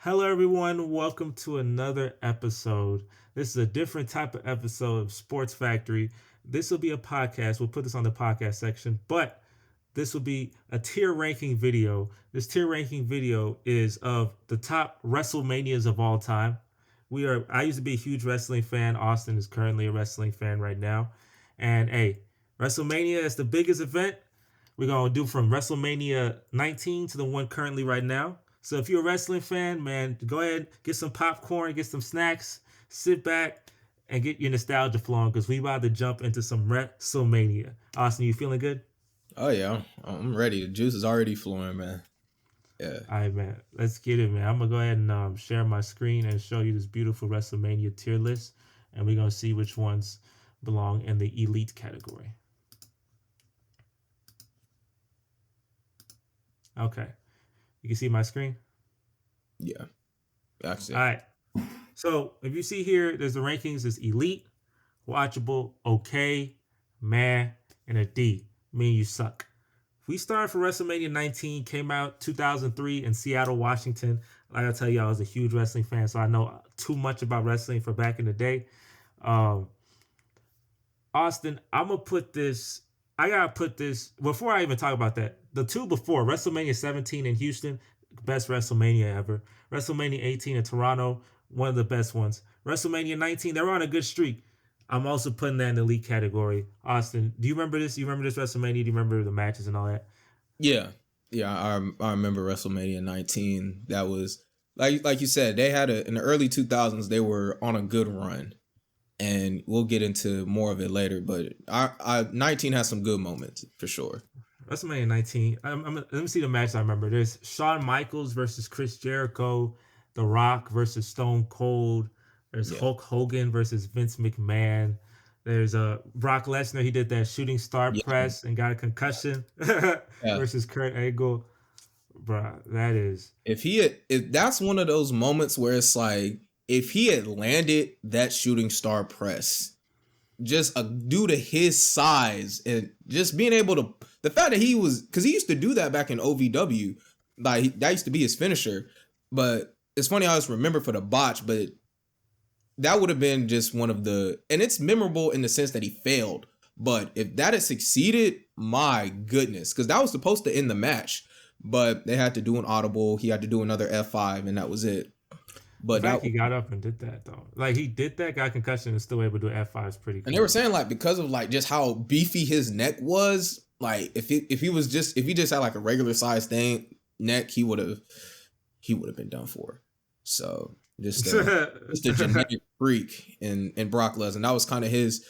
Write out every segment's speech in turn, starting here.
Hello, everyone. Welcome to another episode. This is a different type of episode of Sports Factory. This will be a podcast. We'll put this on the podcast section, but this will be a tier ranking video. This tier ranking video is of the top WrestleManias of all time. I used to be a huge wrestling fan. Austin is currently a wrestling fan right now. And hey, WrestleMania is the biggest event. We're going to do from WrestleMania 19 to the one currently right now. So if you're a wrestling fan, man, go ahead, get some popcorn, get some snacks, sit back, and get your nostalgia flowing because we about to jump into some WrestleMania. Austin, you feeling good? Oh yeah, I'm ready. The juice is already flowing, man. Yeah. All right, man. Let's get it, man. I'm gonna go ahead and share my screen and show you this beautiful WrestleMania tier list, and we're gonna see which ones belong in the elite category. Okay, you can see my screen. Yeah. Actually. All right. So if you see here, there's the rankings. There's elite, watchable, okay, meh, and a D. Mean you suck. We started for WrestleMania 19, came out 2003 in Seattle, Washington. Like I tell you, I was a huge wrestling fan, so I know too much about wrestling for back in the day. Um, Austin, I'm gonna put this. I gotta put this before I even talk about that. The two before WrestleMania 17 in Houston, best WrestleMania ever. WrestleMania 18 in Toronto, one of the best ones. WrestleMania 19, they were on a good streak. I'm also putting that in the elite category. Austin, do you remember this? You remember this WrestleMania? Do you remember the matches and all that? Yeah. Yeah. I remember WrestleMania 19. That was like you said. They had in the early 2000s. They were on a good run, and we'll get into more of it later. But I 19 has some good moments for sure. WrestleMania 19. Let me see the match I remember. There's Shawn Michaels versus Chris Jericho, The Rock versus Stone Cold. There's Yeah. Hulk Hogan versus Vince McMahon. There's Brock Lesnar. He did that shooting star Yeah. press and got a concussion Yeah. versus Kurt Angle. Bruh, that is. If that's one of those moments where it's like if he had landed that shooting star press, just due to his size and just being able to the fact that because he used to do that back in OVW, like that used to be his finisher. But it's funny I just remember for the botch, but that would have been just one of and it's memorable in the sense that he failed. But if that had succeeded, my goodness, because that was supposed to end the match, but they had to do an audible. He had to do another F5, and that was it. The But fact he got up and did that, though. Like, he did that, got concussion, and still able to do F5 is pretty and they were cool. saying like because of like just how beefy his neck was, like if he just had like a regular size neck, he would have been done for. So just a genetic freak in Brock Lesnar. And that was kind of his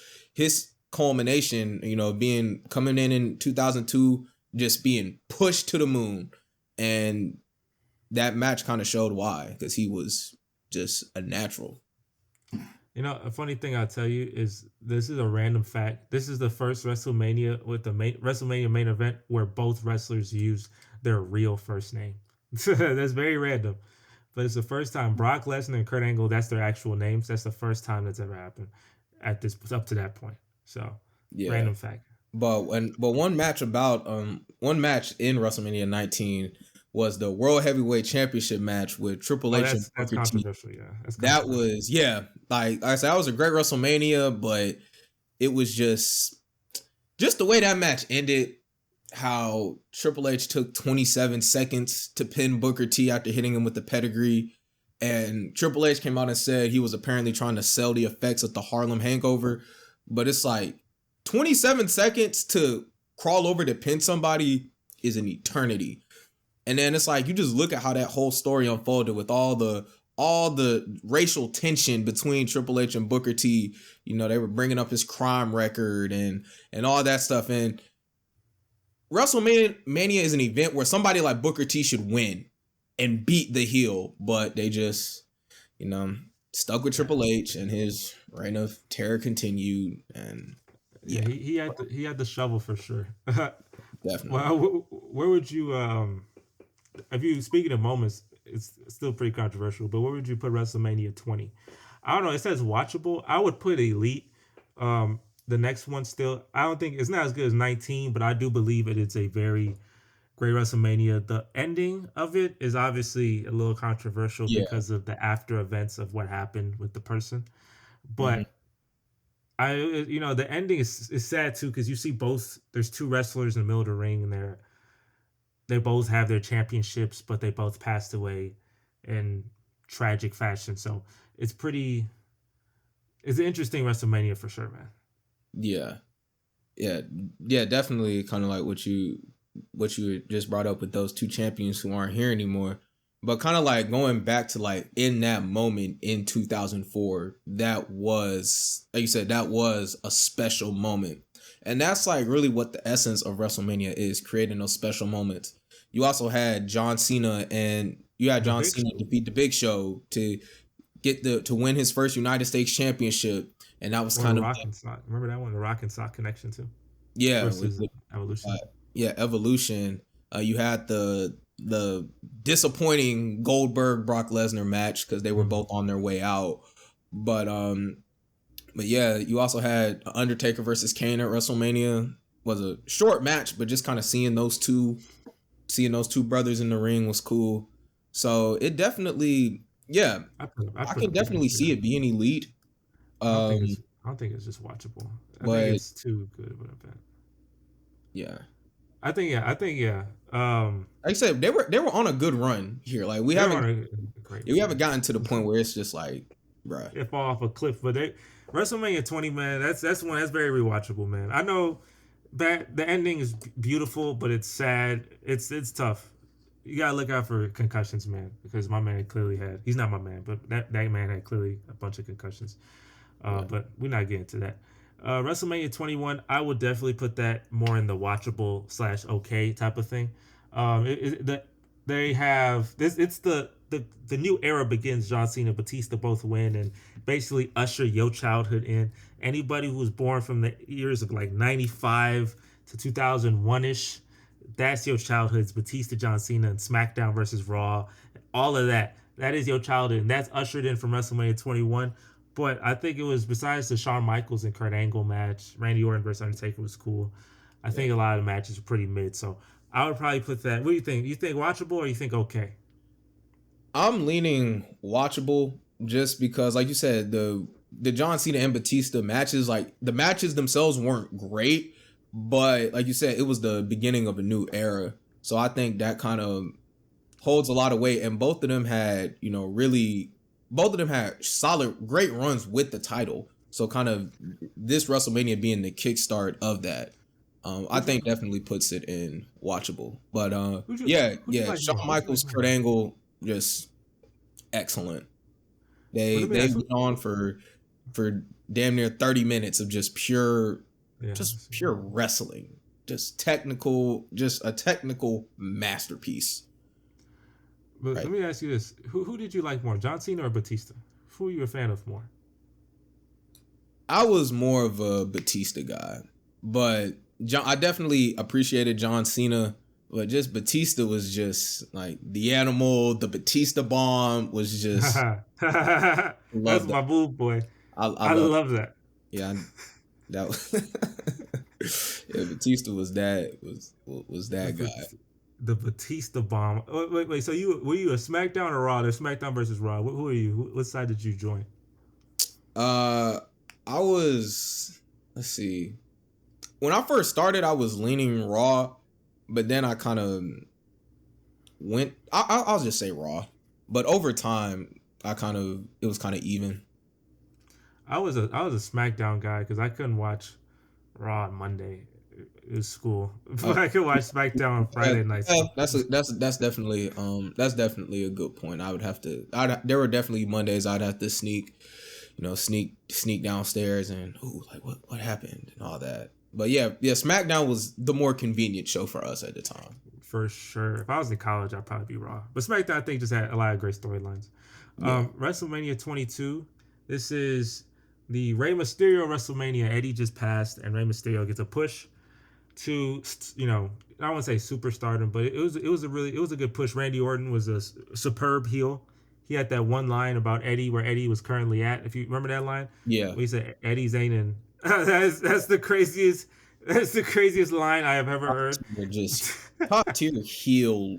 culmination, being coming in 2002, just being pushed to the moon. And that match kind of showed why, because he was just a natural. You know, a funny thing I'll tell you is this is a random fact. This is the first WrestleMania with the WrestleMania main event where both wrestlers use their real first name. That's very random. But it's the first time Brock Lesnar and Kurt Angle, that's their actual names. That's the first time that's ever happened up to that point. So, Yeah. random fact. But one match in WrestleMania 19 was the World Heavyweight Championship match with Triple H and That's Booker T. controversial, yeah. That was, yeah, like I said, that was a great WrestleMania, but it was just the way that match ended, how Triple H took 27 seconds to pin Booker T after hitting him with the pedigree. And Triple H came out and said he was apparently trying to sell the effects of the Harlem Hangover. But it's like 27 seconds to crawl over to pin somebody is an eternity. And then it's like you just look at how that whole story unfolded with all the racial tension between Triple H and Booker T. They were bringing up his crime record and all that stuff. And WrestleMania is an event where somebody like Booker T should win and beat the heel, but they just, stuck with Triple H, and his reign of terror continued. And yeah, he had the shovel for sure. definitely. Well, where would you if you speaking of moments, it's still pretty controversial, but where would you put WrestleMania 20? I don't know. It says watchable. I would put elite. The next one still, I don't think it's not as good as 19, but I do believe it's a very great WrestleMania. The ending of it is obviously a little controversial Yeah. because of the after events of what happened with the person. Mm-hmm. But the ending is sad too because you see both. There's two wrestlers in the middle of the ring, and they both have their championships, but they both passed away in tragic fashion. So it's pretty. It's an interesting WrestleMania for sure, man. Yeah. Yeah, definitely kind of like what you just brought up with those two champions who aren't here anymore. But kind of like going back to like in that moment in 2004, that was, like you said, that was a special moment. And that's like really what the essence of WrestleMania is, creating those special moments. You also had John Cena defeat the Big Show to to win his first United States Championship. And that was Or the kind of Rock and Sock. Remember that one, the Rock and Sock connection too. yeah, Versus Evolution. Evolution. You had the disappointing Goldberg Brock Lesnar match because they were both on their way out. But yeah, you also had Undertaker versus Kane at WrestleMania. Was a short match, but just kind of seeing those two brothers in the ring was cool. So it definitely, yeah, I can definitely see it being elite. I don't think it's just watchable. I think it's too good of an event. Yeah. I think yeah. Like I said, they were on a good run here. Like we haven't gotten to the point where it's just like, bruh, it fall off a cliff. But WrestleMania 20, man, that's one that's very rewatchable, man. I know that the ending is beautiful, but it's sad. It's tough. You gotta look out for concussions, man, because my man clearly he's not my man, but that man had clearly a bunch of concussions. But we're not getting to that. WrestleMania 21, I would definitely put that more in the watchable / okay type of thing. They have this. It's the new era begins. John Cena, Batista both win and basically usher your childhood in. Anybody who was born from the years of like 95 to 2001 ish, that's your childhood. It's Batista, John Cena, and SmackDown versus Raw. All of that. That is your childhood, and that's ushered in from WrestleMania 21. But I think it was, besides the Shawn Michaels and Kurt Angle match, Randy Orton versus Undertaker was cool. I think a lot of the matches were pretty mid. So I would probably put that. What do you think? You think watchable or you think okay? I'm leaning watchable just because, like you said, the John Cena and Batista matches, like the matches themselves weren't great, but like you said, it was the beginning of a new era. So I think that kind of holds a lot of weight. And both of them had, both of them had solid, great runs with the title. So kind of this WrestleMania being the kickstart of that, I think definitely puts it in watchable. But Shawn Michaels, Kurt Angle, just excellent. They've been on for damn near 30 minutes of just pure wrestling, just a technical masterpiece. But let me ask you this: who did you like more, John Cena or Batista? Who are you a fan of more? I was more of a Batista guy, but I definitely appreciated John Cena. But just Batista was just like the animal. The Batista bomb was just that's my boo boy. I love that. Yeah, that was Batista was that guy. The Batista bomb. Wait. So were you a SmackDown or Raw? There's SmackDown versus Raw. Who are you? What side did you join? I was. Let's see. When I first started, I was leaning Raw, but then I kind of went. I'll just say Raw. But over time, it was kind of even. I was a SmackDown guy because I couldn't watch Raw on Monday. It was school, but I could watch SmackDown on Friday nights. That's definitely a good point. There were definitely Mondays I'd have to sneak downstairs and what happened and all that. But yeah, SmackDown was the more convenient show for us at the time. For sure. If I was in college, I'd probably be Raw. But SmackDown, I think, just had a lot of great storylines. Yeah. WrestleMania 22. This is the Rey Mysterio WrestleMania. Eddie just passed, and Rey Mysterio gets a push to, I don't want to say superstardom, but it was a good push. Randy Orton was a superb heel. He had that one line about Eddie, where Eddie was currently at. If you remember that line, yeah, he said Eddie, Zayn, and that's the craziest That's the craziest line I have ever heard. Just top tier heel,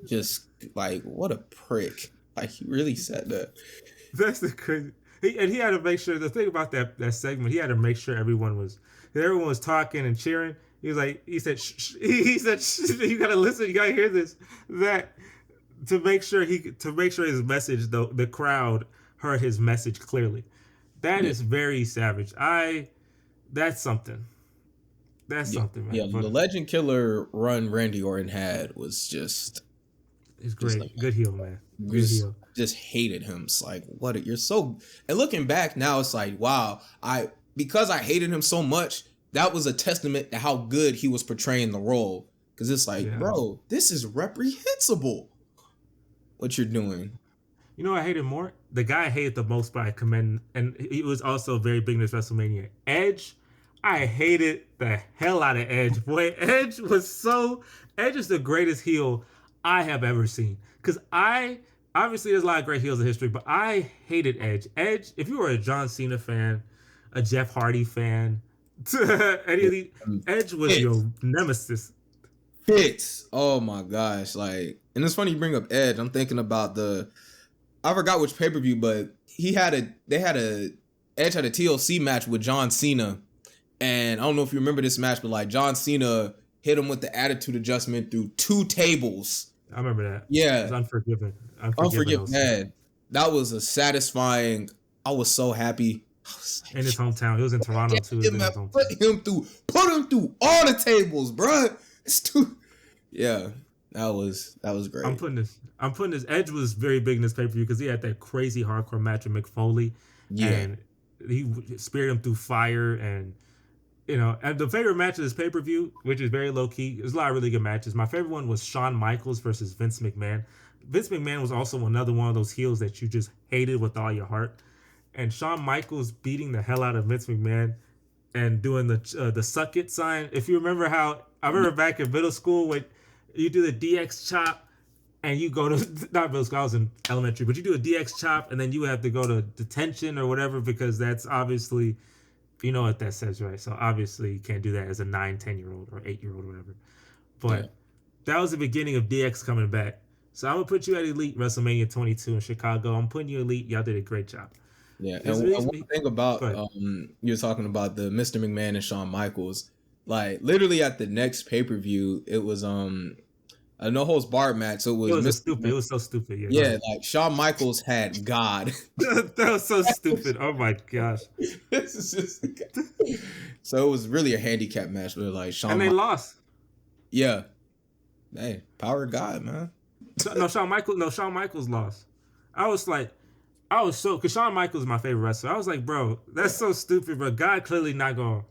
just like what a prick. Like he really said that. That's the crazy. And he had to make sure. The thing about that segment, he had to make sure everyone was talking and cheering. He was like, he said, shh, he said, shh, you gotta listen, you gotta hear this, that, to make sure his message, the crowd heard his message clearly. That Yeah, is very savage. That's something. That's yeah, something, yeah. man. The But Legend Killer run Randy Orton had was he's just like great. Good heel, man. Good just heel. just hated him. It's like you're so. And looking back now, it's like wow. Because I hated him so much, that was a testament to how good he was portraying the role. Because it's like, Yeah. bro, this is reprehensible. What you're doing. You know what I hated more? The guy I hated the most, but I commend, and he was also very big in this WrestleMania. Edge, I hated the hell out of Edge. Boy, Edge is the greatest heel I have ever seen. Because obviously there's a lot of great heels in history, but I hated Edge. Edge, if you were a John Cena fan, a Jeff Hardy fan, any of these, Edge was your nemesis. Fits. Oh my gosh. Like, and it's funny you bring up Edge. I'm thinking about I forgot which pay-per-view, but Edge had a TLC match with John Cena. And I don't know if you remember this match, but like John Cena hit him with the attitude adjustment through 2 tables. I remember that. Yeah. It was Unforgiven. Unforgiven, man. That was a satisfying. I was so happy. Like, in his hometown. He was in Toronto too. Put him through all the tables, bro. It's too. Yeah, that was great. I'm putting this. Edge was very big in this pay per view because he had that crazy hardcore match with Mick Foley, and he speared him through fire. And and the favorite match of this pay per view, which is very low key, there's a lot of really good matches. My favorite one was Shawn Michaels versus Vince McMahon. Vince McMahon was also another one of those heels that you just hated with all your heart, and Shawn Michaels beating the hell out of Vince McMahon and doing the suck it sign. If you remember how I remember back in middle school when you do the DX chop and you go to not middle school, I was in elementary, but you do a DX chop and then you have to go to detention or whatever because that's obviously what that says, right? So obviously you can't do that as a 9-10-year-old or 8-year-old or whatever. But that was the beginning of DX coming back. So I'm gonna put you at Elite WrestleMania 22 in Chicago. I'm putting you Elite. Y'all did a great job. Yeah, and one thing about you're talking about the Mr. McMahon and Shawn Michaels, like literally at the next pay-per-view, it was a no holds barred match. So it was stupid. It was so stupid. Yeah, like Shawn Michaels had God. That was so stupid. Oh my gosh. This is just so it was really a handicap match with like Shawn. And they lost. Yeah. Hey, power of God, man. Shawn Michaels lost. I was so, because Shawn Michaels is my favorite wrestler. I was like, bro, that's so stupid, bro. God clearly not going.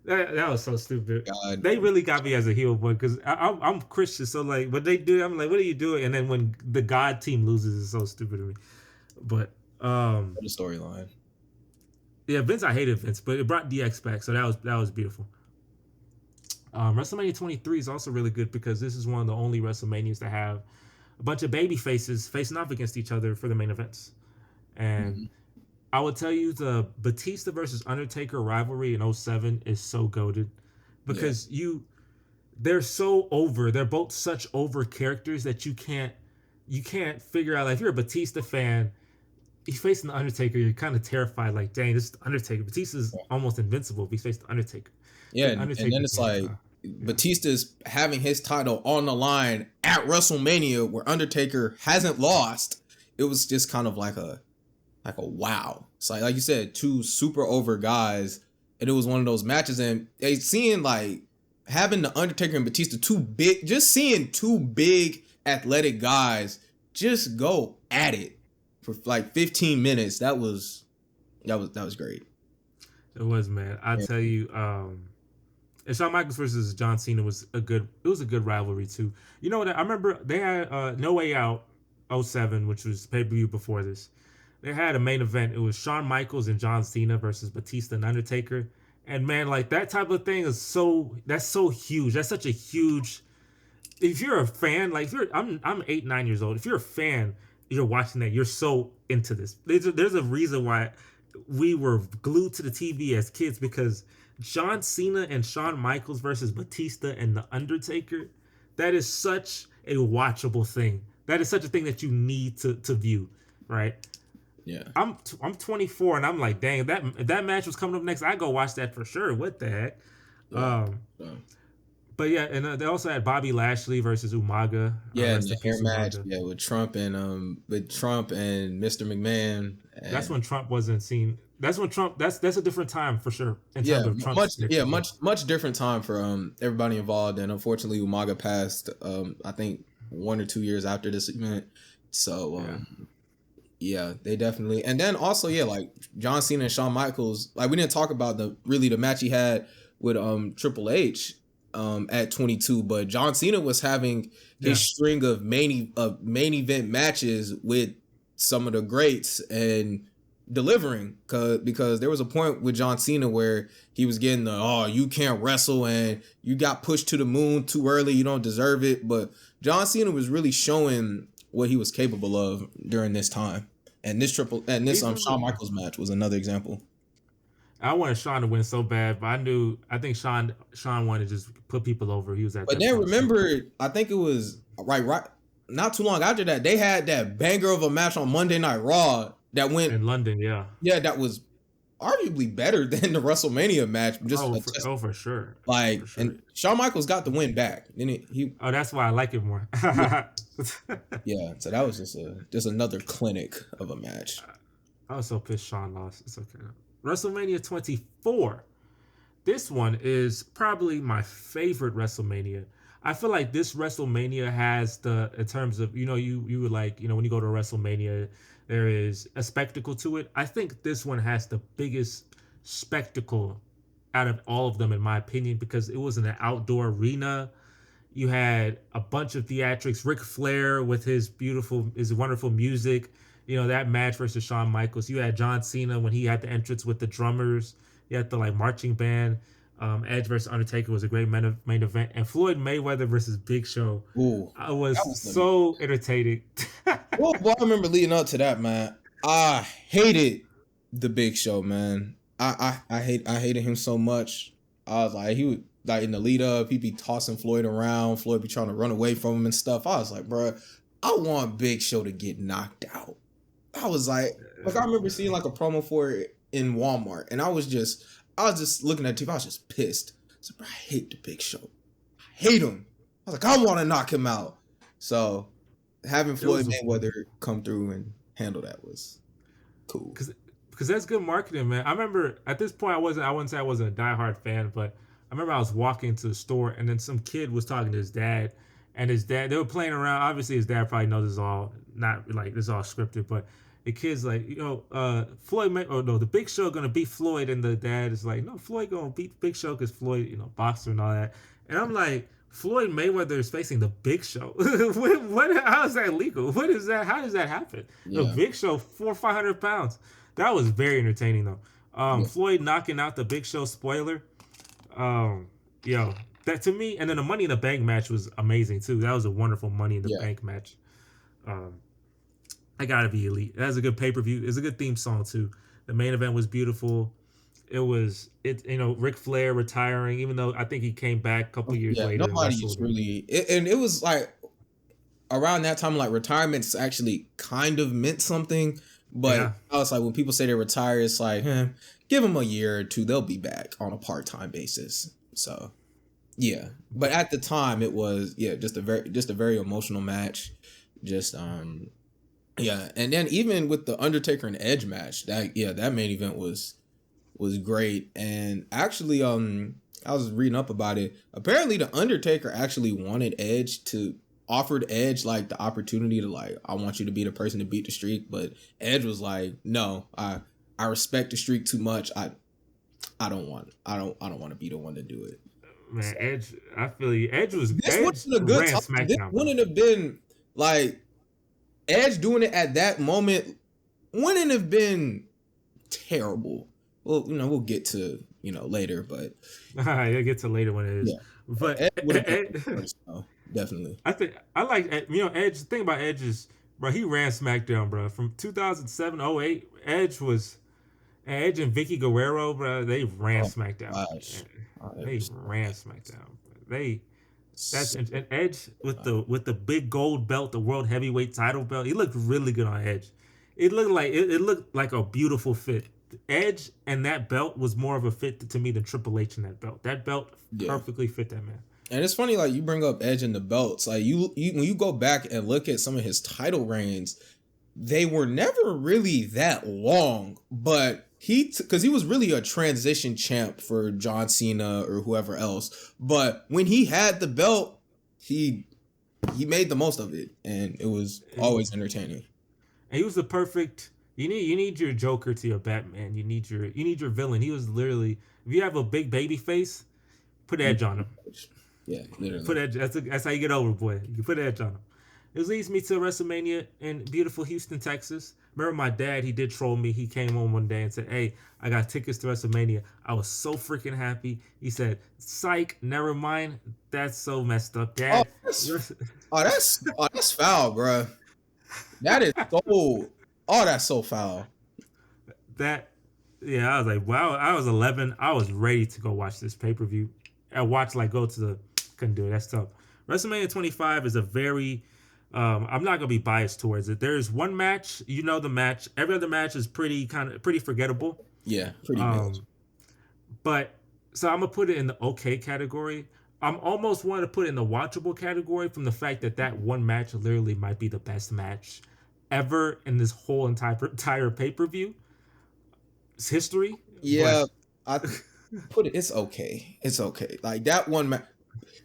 That was so stupid. God. They really got me as a heel, boy, because I'm Christian. So, like, what they do, I'm like, what are you doing? And then when the God team loses, it's so stupid to me. But, what a storyline. Yeah, Vince, I hated Vince, but it brought DX back, so that was beautiful. WrestleMania 23 is also really good because this is one of the only WrestleManias to have a bunch of baby faces facing off against each other for the main events. And I would tell you the Batista versus Undertaker rivalry in 07 is so goated because they're so over. They're both such over characters that you can't figure out. Like, if you're a Batista fan, he's facing the Undertaker, you're kind of terrified. Like, dang, this is the Undertaker. Batista's almost invincible if he's facing the Undertaker. Yeah, and then it's like Batista's having his title on the line at WrestleMania where Undertaker hasn't lost. It was just kind of like a wow. It's like you said, 2 super over guys, and it was one of those matches. And seeing like having the Undertaker and Batista seeing 2 big athletic guys just go at it for like 15 minutes. That was great. It was, man. I tell you, and Shawn Michaels versus John Cena was a good rivalry too. You know what? I remember they had No Way Out 07, which was pay-per-view before this. They had a main event. It was Shawn Michaels and John Cena versus Batista and Undertaker. And man, like, that type of thing is that's so huge. That's such a huge. If you're a fan, like, I'm 8-9 years old. If you're a fan, you're watching that. You're so into this. There's a reason why we were glued to the TV as kids because John Cena and Shawn Michaels versus Batista and the Undertaker, that is such a watchable thing. That is such a thing that you need to view, right? Yeah. I'm 24 and I'm like, dang, if that match was coming up next, I go watch that for sure. What the heck? Yeah. But yeah, and they also had Bobby Lashley versus Umaga. Yeah, and Rest the in hair peace, match, Umaga. yeah, with Trump and Mr. McMahon. That's And when Trump wasn't seen. That's when Trump. That's a different time for sure in yeah, terms of Trump's. much different time for everybody involved. And unfortunately Umaga passed I think 1 or 2 years after this event. So yeah, they definitely. And then also, yeah, like John Cena and Shawn Michaels, like we didn't talk about the match he had with Triple H at 22, but John Cena was having his string of main event matches with some of the greats and delivering, because there was a point with John Cena where he was getting you can't wrestle and you got pushed to the moon too early, you don't deserve it. But John Cena was really showing what he was capable of during this time. And this Shawn Michaels match was another example. I wanted Shawn to win so bad, but I think Shawn wanted to just put people over. He was at But that then point. remember, I think it was right not too long after that, they had that banger of a match on Monday Night Raw that went in London, that was arguably better than the WrestleMania match. For sure. Like, for sure. And Shawn Michaels got the win back. Then that's why I like it more. Yeah, so that was just another clinic of a match. I was so pissed Shawn lost. It's okay. WrestleMania 24. This one is probably my favorite WrestleMania. I feel like this WrestleMania has in terms of, you were like, when you go to WrestleMania, there is a spectacle to it. I think this one has the biggest spectacle out of all of them, in my opinion, because it was in an outdoor arena. You had a bunch of theatrics. Ric Flair with his wonderful music. That match versus Shawn Michaels. You had John Cena when he had the entrance with the drummers. You had the marching band. Edge versus Undertaker was a great main event. And Floyd Mayweather versus Big Show. Ooh, I was so entertaining. Well, I remember leading up to that, man. I hated the Big Show, man. I hated him so much. I was like, he would, like, in the lead up, he'd be tossing Floyd around. Floyd be trying to run away from him and stuff. I was like, bro, I want Big Show to get knocked out. I was like I remember seeing like a promo for it in Walmart, and I was just looking at TV. I was just pissed. I said, bro, I hate the Big Show. I hate him. I was like, I want to knock him out. So having Floyd Mayweather come through and handle that was cool. Because that's good marketing, man. I remember at this point, I wouldn't say I wasn't a diehard fan, but I remember I was walking to the store and then some kid was talking to his dad, and they were playing around. Obviously, his dad probably knows this is all not like this is all scripted, but the kid's like, the Big Show gonna beat Floyd, and the dad is like, no, Floyd gonna beat Big Show because Floyd, boxer and all that. And I'm like, Floyd Mayweather is facing the Big Show. How is that legal? What is that? How does that happen? Yeah. The Big Show, 400-500 pounds. That was very entertaining though. Floyd knocking out the Big Show, spoiler. That to me, and then the Money in the Bank match was amazing too. That was a wonderful Money in the Bank match. I gotta be elite. That was a good pay-per-view. It's a good theme song too. The main event was beautiful. Ric Flair retiring, even though I think he came back a couple years later. Nobody's really, and it was like around that time, like retirements actually kind of meant something. But I was like, when people say they retire, it's like, give them a year or two, they'll be back on a part-time basis. So, yeah. But at the time, it was just a very emotional match. And then even with the Undertaker and Edge match, that main event was great. And actually, I was reading up about it. Apparently, the Undertaker actually offered Edge like the opportunity to like, I want you to be the person to beat the streak, but Edge was like, no, I respect the streak too much. I don't want to be the one to do it. Man, so, Edge, I feel you. Edge wouldn't have been like Edge doing it at that moment. Wouldn't have been terrible. Well, we'll get to later, but you'll get to later when it is. Yeah. But Ed, definitely. I like Edge. The thing about Edge is, bro, he ran SmackDown, bro, from 2007, 08. Edge was Edge and Vicky Guerrero, bro, they ran Oh SmackDown. gosh. It They was ran SmackDown. They that's so and Edge with the big gold belt, the world heavyweight title belt. He looked really good on Edge. It looked like a beautiful fit. Edge and that belt was more of a fit to me than Triple H and that belt. That belt yeah. perfectly fit that man. And it's funny, like you bring up Edge and the belts. Like you when you go back and look at some of his title reigns, they were never really that long. But because he was really a transition champ for John Cena or whoever else. But when he had the belt, he made the most of it, and it was always entertaining. And he was the perfect. You need your Joker to your Batman. You need your villain. He was literally, if you have a big baby face, put Edge on him. Yeah, literally. Put Edge. That's how you get over, boy. You put Edge on him. This leads me to WrestleMania in beautiful Houston, Texas. Remember my dad? He did troll me. He came home one day and said, "Hey, I got tickets to WrestleMania." I was so freaking happy. He said, "Psych, never mind. That's so messed up, Oh, Dad." that's foul, bro. That is so. Oh, that's so foul. That yeah, I was like, wow. I was 11. I was ready to go watch this pay per view. I watched like go to the couldn't do it. That's tough. WrestleMania 25 is a very I'm not gonna be biased towards it. There's one match, you know the match. Every other match is pretty forgettable. Yeah, pretty bad. But so I'm gonna put it in the okay category. I'm almost want to put it in the watchable category from the fact that that one match literally might be the best match ever in this whole entire pay per view history. Yeah, I put it. It's okay. It's okay. Like that one match,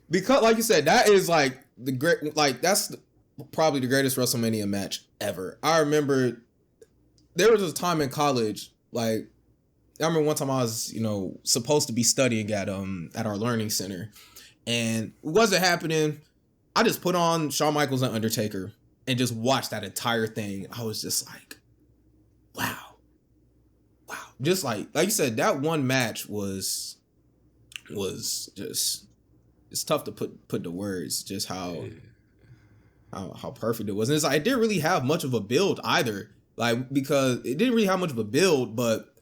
because like you said, that is like the great. Like that's probably the greatest WrestleMania match ever. I remember there was a time in college, like I remember one time I was, supposed to be studying at our learning center, and it wasn't happening. I just put on Shawn Michaels and Undertaker and just watched that entire thing. I was just like, wow. Just like you said, that one match was just, it's tough to put the words just how perfect it was. And it's like it didn't really have much of a build either. Like, because it didn't really have much of a build, but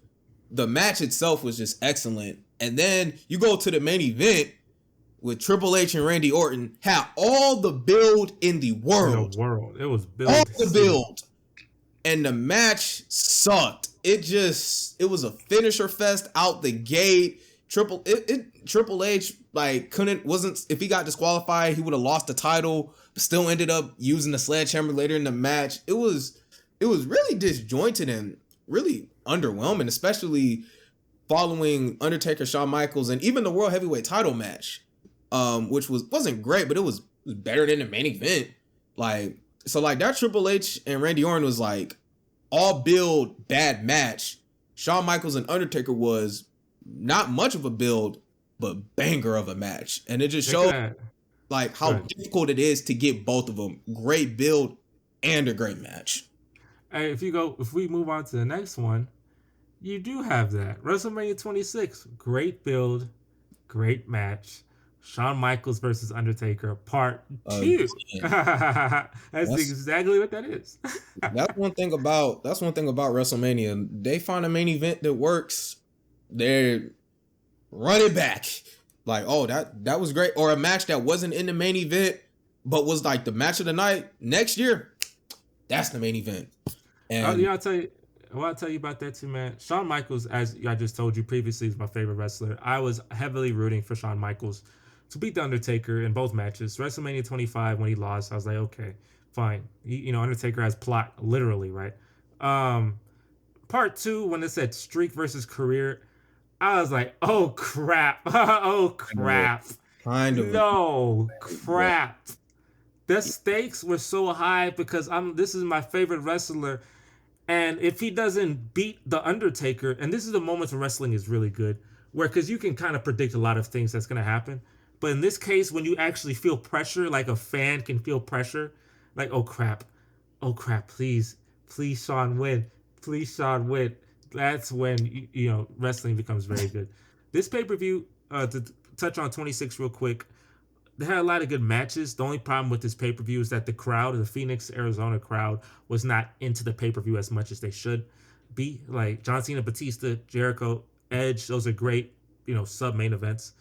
the match itself was just excellent. And then you go to the main event with Triple H and Randy Orton, had all the build in the world. It was built. All the build. And the match sucked. It was a finisher fest out the gate. Triple H if he got disqualified, he would have lost the title, but still ended up using the sledgehammer later in the match. It was really disjointed and really underwhelming, especially following Undertaker, Shawn Michaels, and even the World Heavyweight title match, which wasn't great, but it was better than the main event. So that Triple H and Randy Orton was like all build bad match. Shawn Michaels and Undertaker was not much of a build, but banger of a match. And it just showed how difficult it is to get both of them. Great build and a great match. Hey, if we move on to the next one, you do have that. WrestleMania 26, great build, great match. Shawn Michaels versus Undertaker, part 2. That's exactly what that is. That's one thing about WrestleMania. They find a main event that works, they run it back. Like, oh, that was great. Or a match that wasn't in the main event, but was like the match of the night next year. That's the main event. And I'll tell you about that too, man. Shawn Michaels, as I just told you previously, is my favorite wrestler. I was heavily rooting for Shawn Michaels to beat The Undertaker in both matches. WrestleMania 25, when he lost, I was like, okay, fine. Undertaker has plot, literally, right? Part 2, when it said streak versus career, I was like, oh, crap. Oh, crap. Kind of. No, crap. The stakes were so high because this is my favorite wrestler. And if he doesn't beat The Undertaker, and this is the moments when wrestling is really good, because you can kind of predict a lot of things that's going to happen. But in this case, when you actually feel pressure, like a fan can feel pressure, like, oh crap, please Shawn win. Please Shawn win. That's when, wrestling becomes very good. This pay-per-view, to touch on 26 real quick, they had a lot of good matches. The only problem with this pay-per-view is that the Phoenix, Arizona crowd, was not into the pay-per-view as much as they should beat like John Cena, Batista, Jericho, Edge. Those are great, sub main events.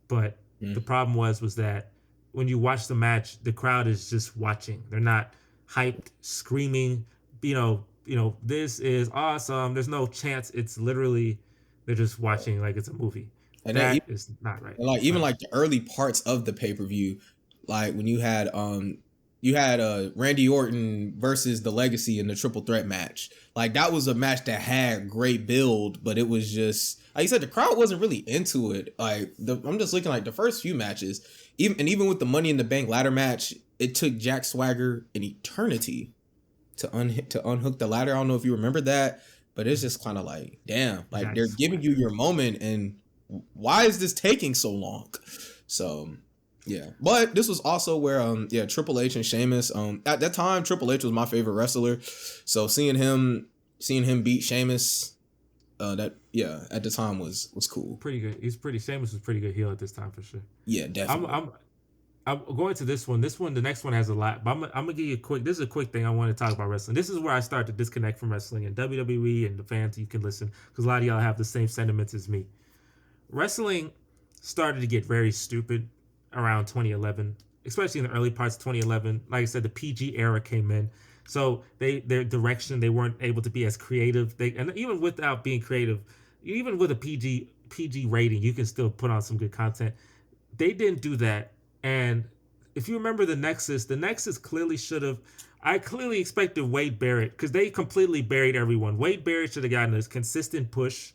But the problem was that when you watch the match, the crowd is just watching. They're not hyped, screaming. This is awesome. There's no chance. It's literally they're just watching like it's a movie. And that is not right. Like even like the early parts of the pay-per-view, like when you had Randy Orton versus the Legacy in the triple threat match. Like that was a match that had great build, but it was just like you said, the crowd wasn't really into it. Like I'm just looking like the first few matches, even with the Money in the Bank ladder match, it took Jack Swagger an eternity to unhook the ladder. I don't know if you remember that, but it's just kind of like, damn, like Jack they're giving you your moment, and why is this taking so long? So yeah, but this was also where Triple H and Sheamus. At that time, Triple H was my favorite wrestler, so seeing him beat Sheamus, at the time was cool. Pretty good. Sheamus was pretty good heel at this time for sure. Yeah, definitely. I'm going to this one. The next one has a lot, but I'm gonna give you a quick. This is a quick thing I want to talk about wrestling. This is where I start to disconnect from wrestling and WWE and the fans. You can listen because a lot of y'all have the same sentiments as me. Wrestling started to get very stupid around 2011, especially in the early parts of 2011. Like I said, the PG era came in, so their direction, they weren't able to be as creative. And even without being creative, even with a PG rating, you can still put on some good content. They didn't do that, and if you remember the Nexus clearly should have. I clearly expected Wade Barrett, because they completely buried everyone. Wade Barrett should have gotten a consistent push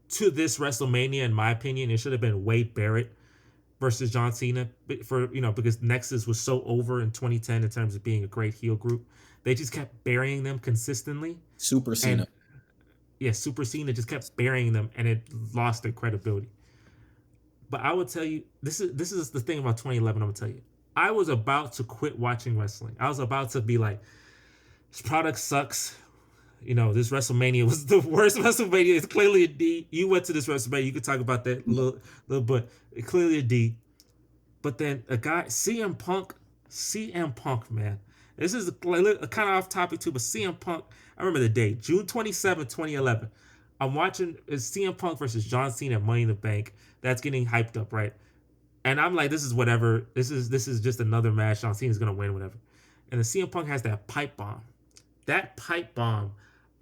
to this WrestleMania, in my opinion. It should have been Wade Barrett versus John Cena because Nexus was so over in 2010 in terms of being a great heel group. They just kept burying them consistently. Super Cena. Super Cena just kept burying them, and it lost their credibility. But I will tell you, this is the thing about 2011. I'm gonna tell you, I was about to quit watching wrestling. I was about to be like, this product sucks. This WrestleMania was the worst WrestleMania. It's clearly a D. You went to this WrestleMania. You could talk about that a little bit. It's clearly a D. But then a guy, CM Punk, man. This is kind of off topic too, but CM Punk, I remember the day, June 27, 2011. I'm watching CM Punk versus John Cena at Money in the Bank. That's getting hyped up, right? And I'm like, this is whatever. This is just another match. John Cena's going to win, whatever. And the CM Punk has that pipe bomb. That pipe bomb.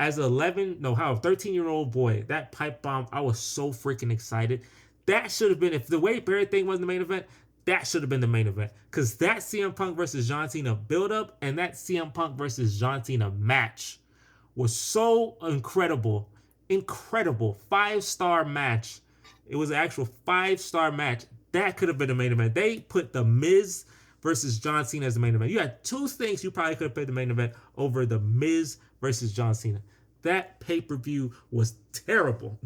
As a 13-year-old boy, that pipe bomb, I was so freaking excited. That should have been, if the Wade Barrett thing wasn't the main event, that should have been the main event. Because that CM Punk versus John Cena build-up and that CM Punk versus John Cena match was so incredible. Incredible. 5-star match. It was an actual 5-star match. That could have been the main event. They put The Miz versus John Cena as the main event. You had two things you probably could have put the main event over The Miz versus John Cena. That pay-per-view was terrible.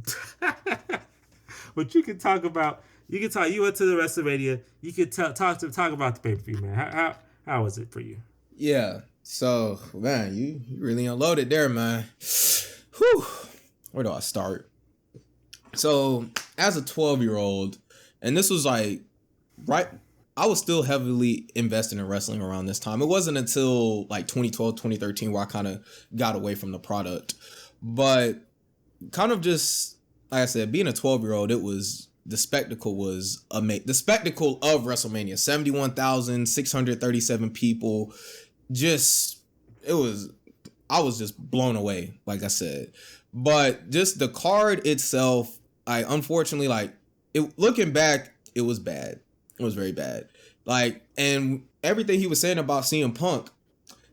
But you went to the WrestleMania. You could talk about the pay-per-view, man. How was it for you? Yeah. So, man, you really unloaded there, man. Whew. Where do I start? So, as a 12-year-old, and this was like I was still heavily invested in wrestling around this time. It wasn't until like 2012, 2013 where I kind of got away from the product. But kind of just, like I said, being a 12-year-old, the spectacle was amazing. The spectacle of WrestleMania, 71,637 people. I was just blown away, like I said. But just the card itself, unfortunately, looking back, it was bad. It was very bad. And everything he was saying about CM Punk,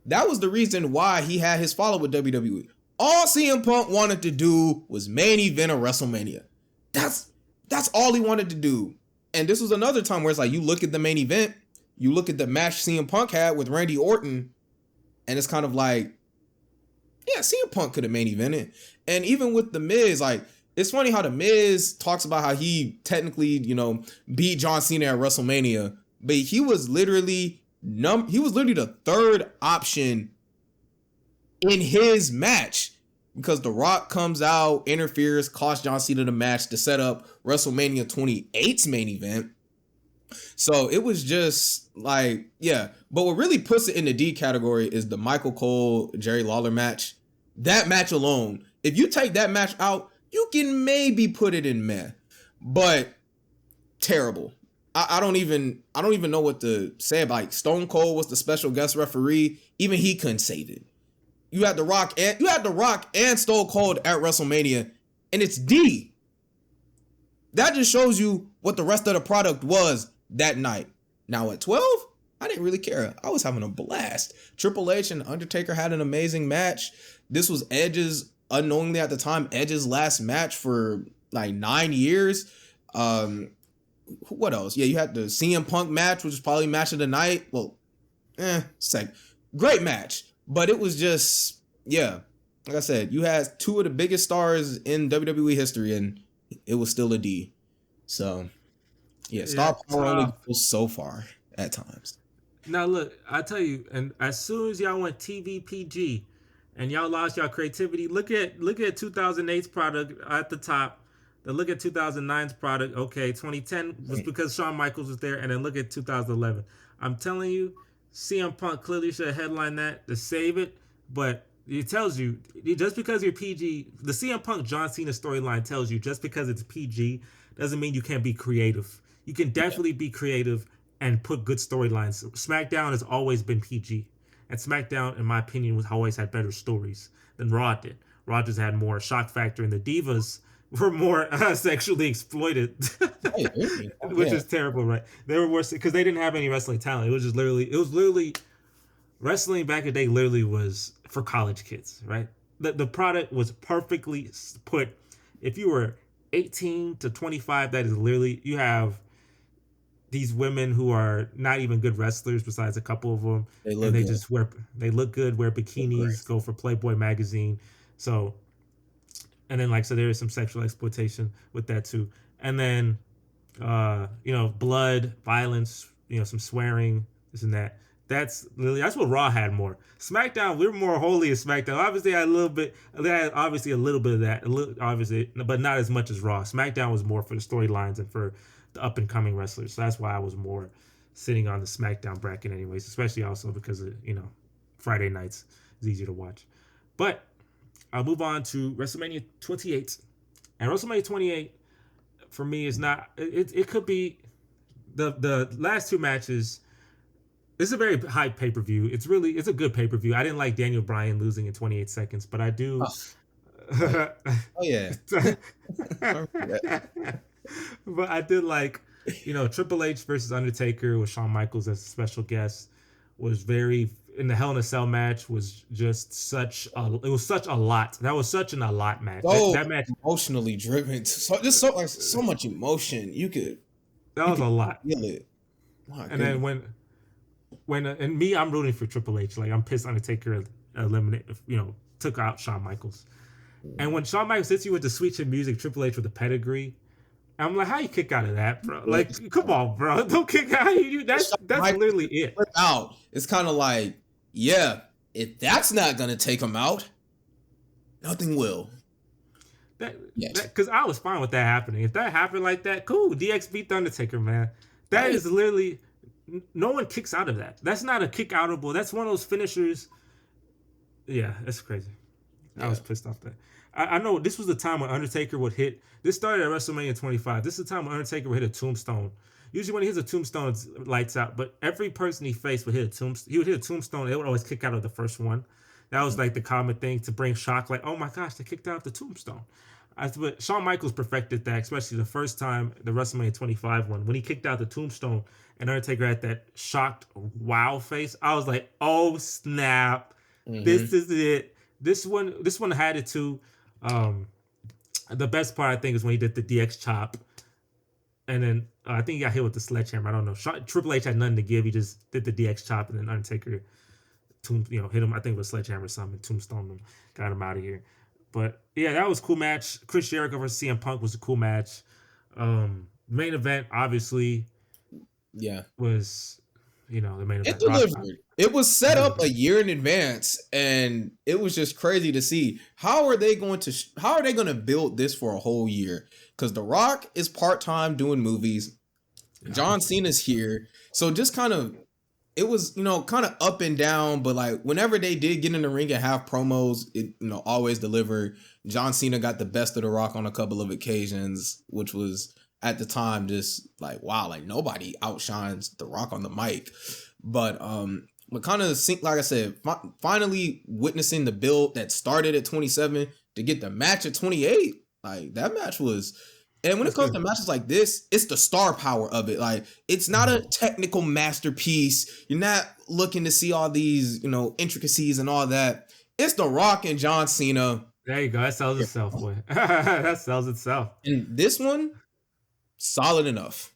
that was the reason why he had his follow with WWE. All CM Punk wanted to do was main event a WrestleMania. That's all he wanted to do. And this was another time where it's like, you look at the main event, you look at the match CM Punk had with Randy Orton, and it's kind of like, yeah, CM Punk could have main evented. And even with The Miz, it's funny how The Miz talks about how he technically, beat John Cena at WrestleMania, but he was literally the third option in his match because The Rock comes out, interferes, costs John Cena the match to set up WrestleMania 28's main event. So it was just yeah. But what really puts it in the D category is the Michael Cole, Jerry Lawler match. That match alone If you take that match out, you can maybe put it in meh, but terrible. I don't even know what to say about. Like, Stone Cold was the special guest referee. Even he couldn't save it. You had The Rock and Stone Cold at WrestleMania, and it's D. That just shows you what the rest of the product was that night. Now at 12, I didn't really care. I was having a blast. Triple H and Undertaker had an amazing match. This was Edge's, unknowingly at the time, Edge's last match for like 9 years. What else? Yeah, you had the CM Punk match, which was probably match of the night. Well, great match. But it was just, yeah, like I said, you had two of the biggest stars in WWE history, and it was still a D. So, yeah, star power only goes so far at times. Now, look, I tell you, and as soon as y'all went TV PG and y'all lost y'all creativity, look at 2008's product at the top. Then look at 2009's product. Okay, 2010 was because Shawn Michaels was there, and then look at 2011. I'm telling you, CM Punk clearly should have headlined that to save it, but it tells you, just because you're PG, the CM Punk John Cena storyline tells you just because it's PG doesn't mean you can't be creative. You can definitely be creative and put good storylines. SmackDown has always been PG, and SmackDown, in my opinion, was always had better stories than Raw did. Raw just had more shock factor, and the Divas were more sexually exploited, which is terrible, right? They were worse because they didn't have any wrestling talent. It was literally wrestling back in the day. Literally was for college kids, right? The product was perfectly put. If you were 18 to 25, that is literally, you have these women who are not even good wrestlers besides a couple of them, they look good, wear bikinis, go for Playboy magazine. So, and then so there is some sexual exploitation with that too. And then blood, violence, some swearing, this and that. That's what Raw had more. SmackDown, we were more holy as SmackDown. Obviously, had a little bit of that, obviously, but not as much as Raw. SmackDown was more for the storylines and for the up and coming wrestlers. So that's why I was more sitting on the SmackDown bracket, anyways. Especially also because of Friday nights is easier to watch. But I'll move on to WrestleMania 28, and WrestleMania 28 for me is not. It could be the last two matches. It's a very high pay-per-view. It's a good pay-per-view. I didn't like Daniel Bryan losing in 28 seconds, but I do. Oh yeah. But I did like, Triple H versus Undertaker with Shawn Michaels as a special guest was very, in the Hell in a Cell match was just such a lot. That was such a lot match. That match emotionally driven. So much emotion. That was a lot. Feel it. And then and me, I'm rooting for Triple H. Like, I'm pissed Undertaker eliminated, took out Shawn Michaels. And when Shawn Michaels hits you with the sweet chin music, Triple H with the pedigree, I'm like, how you kick out of that, bro? Like, come on, bro. Don't kick out. That's literally it. Out. It's kind of like, yeah, if that's not going to take him out, nothing will. Because I was fine with that happening. If that happened like that, cool. DX beat the Undertaker, man. That is literally, no one kicks out of that. That's not a kick outable. That's one of those finishers. Yeah, that's crazy. I was pissed off that. I know this was the time when Undertaker would hit. This started at WrestleMania 25. This is the time when Undertaker would hit a tombstone. Usually when he hits a tombstone, it's lights out. But every person he faced would hit a tombstone. He would hit a tombstone. They would always kick out of the first one. That was like the common thing to bring shock. Like, oh my gosh, they kicked out of the tombstone. But Shawn Michaels perfected that, especially the first time, the WrestleMania 25 one, when he kicked out the tombstone and Undertaker had that shocked wow face. I was like, oh snap, this is it. This one had it too. The best part, I think, is when he did the DX chop, and then I think he got hit with the sledgehammer. I don't know. Triple H had nothing to give. He just did the DX chop, and then Undertaker, hit him. I think with a sledgehammer or something, tombstoned him, got him out of here. But yeah, that was a cool match. Chris Jericho versus CM Punk was a cool match. Main event, obviously, was the main event. It delivered. It was set up a year in advance, and it was just crazy to see how are they going to build this for a whole year? Because The Rock is part-time doing movies. John Cena's here, so just kind of it was, kind of up and down, but like whenever they did get in the ring and have promos, it, always delivered. John Cena got the best of The Rock on a couple of occasions, which was at the time just like, wow, like nobody outshines The Rock on the mic. But kind of, like I said, finally witnessing the build that started at 27 to get the match at 28, like that match was. And when it comes to matches like this, it's the star power of it. Like, it's not a technical masterpiece. You're not looking to see all these, intricacies and all that. It's The Rock and John Cena. There you go. That sells itself, boy. That sells itself. And this one, solid enough.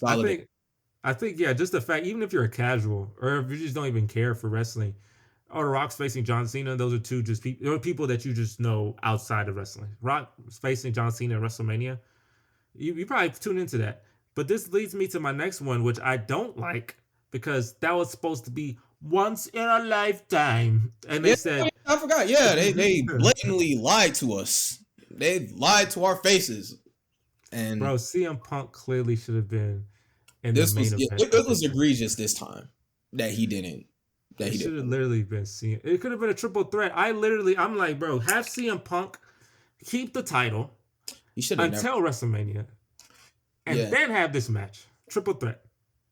I think, yeah, just the fact, even if you're a casual or if you just don't even care for wrestling, The Rock's facing John Cena. Those are two just people that you just know outside of wrestling. Rock facing John Cena at WrestleMania. You probably tune into that. But this leads me to my next one, which I don't like because that was supposed to be once in a lifetime. And they said... I forgot. Yeah, they blatantly lied to us. They lied to our faces. And bro, CM Punk clearly should have been in the main event. It was egregious this time that he didn't. It should have literally been CM. It could have been a triple threat. I'm like, bro, have CM Punk keep the title until WrestleMania, and then have this match, triple threat.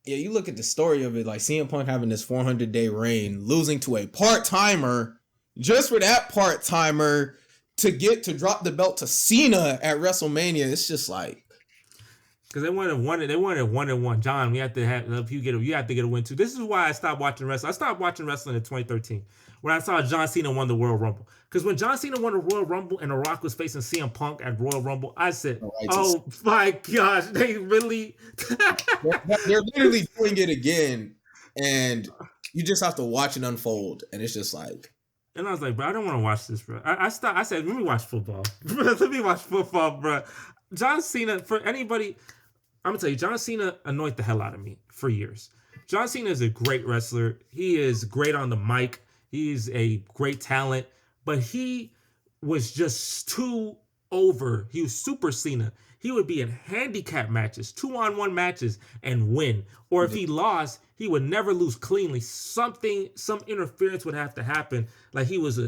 Yeah, you look at the story of it, like CM Punk having this 400-day reign, losing to a part-timer, just for that part-timer to drop the belt to Cena at WrestleMania. It's just like, because they wanted 1-1. John, you have to get a win too. This is why I stopped watching wrestling. I stopped watching wrestling in 2013 when I saw John Cena won the Royal Rumble. Because when John Cena won the Royal Rumble and The Rock was facing CM Punk at Royal Rumble, I said, "Oh my gosh, they really." They're literally doing it again, and you just have to watch it unfold, and it's just like. And I was like, bro, I don't want to watch this, bro. I stopped. I said, let me watch football. Let me watch football, bro. John Cena, for anybody, I'm gonna tell you, John Cena annoyed the hell out of me for years. John Cena is a great wrestler. He is great on the mic. He's a great talent, but he was just too over. He was Super Cena. He would be in handicap matches, 2-on-1 matches, and win. Or if he lost, he would never lose cleanly. Some interference would have to happen. Like he was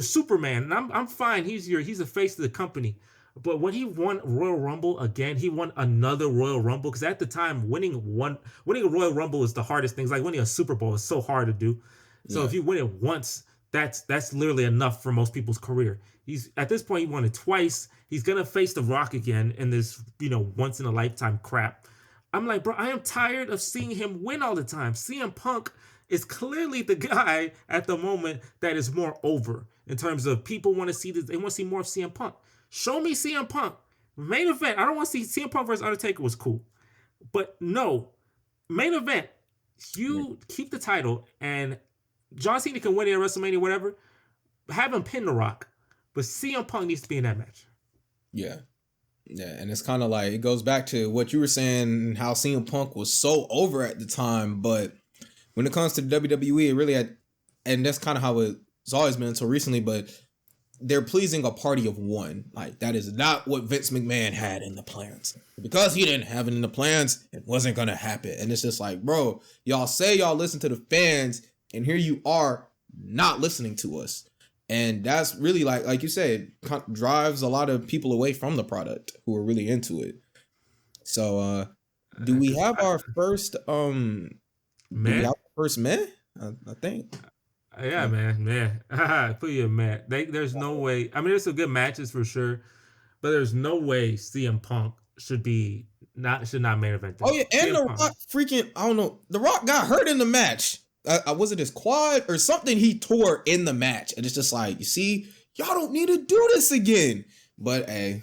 Superman, and I'm fine. He's the face of the company. But when he won Royal Rumble again, he won another Royal Rumble. Because at the time, winning a Royal Rumble was the hardest thing. It's like winning a Super Bowl is so hard to do. So if you win it once, that's literally enough for most people's career. He's at this point, he won it twice. He's gonna face The Rock again in this, once in a lifetime crap. I'm like, bro, I am tired of seeing him win all the time. CM Punk is clearly the guy at the moment that is more over in terms of people want to see this. They want to see more of CM Punk. Show me CM Punk. Main event. I don't want to see CM Punk versus Undertaker was cool. But no. Main event. You keep the title and John Cena can win it at WrestleMania, whatever. Have him pin The Rock. But CM Punk needs to be in that match. Yeah. Yeah, and it's kind of like, it goes back to what you were saying, how CM Punk was so over at the time. But when it comes to WWE, it really had, and that's kind of how it's always been until recently, but they're pleasing a party of one. Like, that is not what Vince McMahon had in the plans. Because he didn't have it in the plans, it wasn't going to happen. And it's just like, bro, y'all say y'all listen to the fans, and here you are not listening to us. And that's really, like you said, drives a lot of people away from the product who are really into it. So, do we have our first, man? I think. Yeah, man. Put you in man. There's no way. I mean, there's some good matches for sure, but there's no way CM Punk should not main event. Oh yeah, and The Rock freaking, I don't know. The Rock got hurt in the match. Was it his quad or something he tore in the match? And it's just like, you see, y'all don't need to do this again. But hey,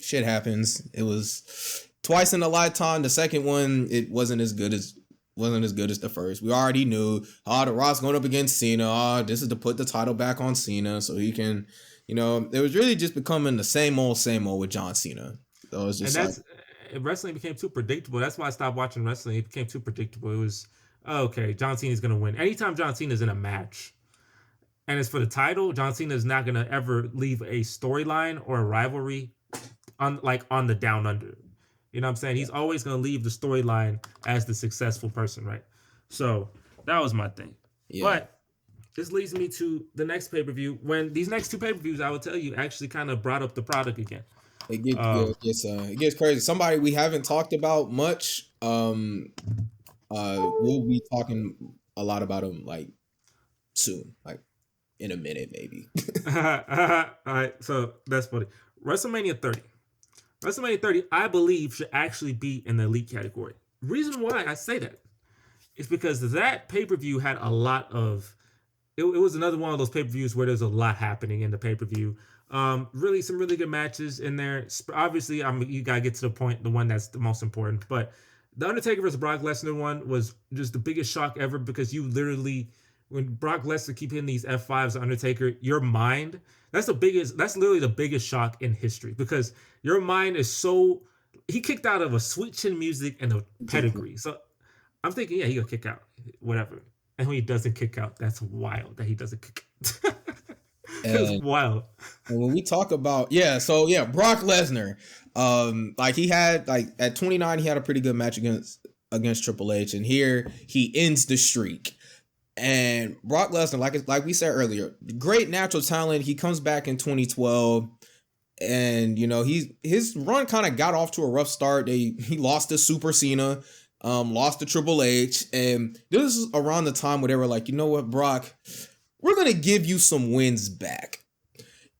shit happens. It was twice in a lifetime. The second one, it wasn't as good as the first. We already knew, The Rock's going up against Cena. This is to put the title back on Cena so he can, it was really just becoming the same old with John Cena. So it was just wrestling became too predictable. That's why I stopped watching wrestling. It became too predictable. It was, okay, John Cena's going to win. Anytime John Cena's in a match and it's for the title, John Cena is not going to ever leave a storyline or a rivalry on the down under. You know what I'm saying? He's always going to leave the storyline as the successful person, right? So that was my thing. Yeah. But this leads me to the next pay per view. When these next two pay per views, I will tell you, actually kind of brought up the product again. It gets crazy. Somebody we haven't talked about much. We'll be talking a lot about him like soon, like in a minute maybe. All right, so that's funny. WrestleMania 30. WrestleMania 30, I believe, should actually be in the elite category. Reason why I say that is because that pay per view had a lot of. It was another one of those pay per views where there's a lot happening in the pay per view. Really, some really good matches in there. Obviously, you gotta get to the point, the one that's the most important. But the Undertaker versus Brock Lesnar one was just the biggest shock ever because you literally, when Brock Lesnar keep hitting these F5s, Undertaker, your mind, that's literally the biggest shock in history because your mind is so. He kicked out of a sweet chin music and a pedigree. So I'm thinking, yeah, he'll kick out, whatever. And when he doesn't kick out, that's wild that he doesn't kick out. It's wild. And when we talk about Brock Lesnar, like he had at 29, he had a pretty good match against Triple H, and here he ends the streak. And Brock Lesnar, like we said earlier, great natural talent. He comes back in 2012, and his run kind of got off to a rough start. He lost to Super Cena. Lost to Triple H, and this is around the time where they were like, you know what, Brock, we're gonna give you some wins back,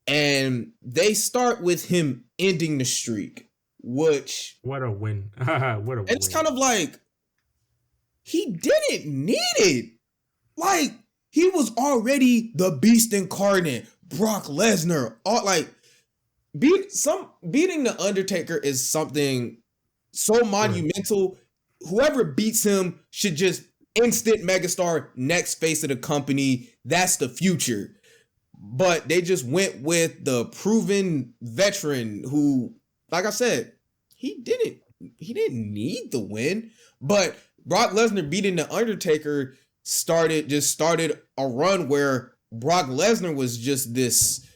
and they start with him ending the streak, which what a win! What a win! It's kind of like he didn't need it. Like he was already the beast incarnate, Brock Lesnar. Beating the Undertaker is something so monumental. Whoever beats him should just instant megastar, next face of the company. That's the future. But they just went with the proven veteran who, like I said, he didn't need the win. But Brock Lesnar beating the Undertaker started a run where Brock Lesnar was just this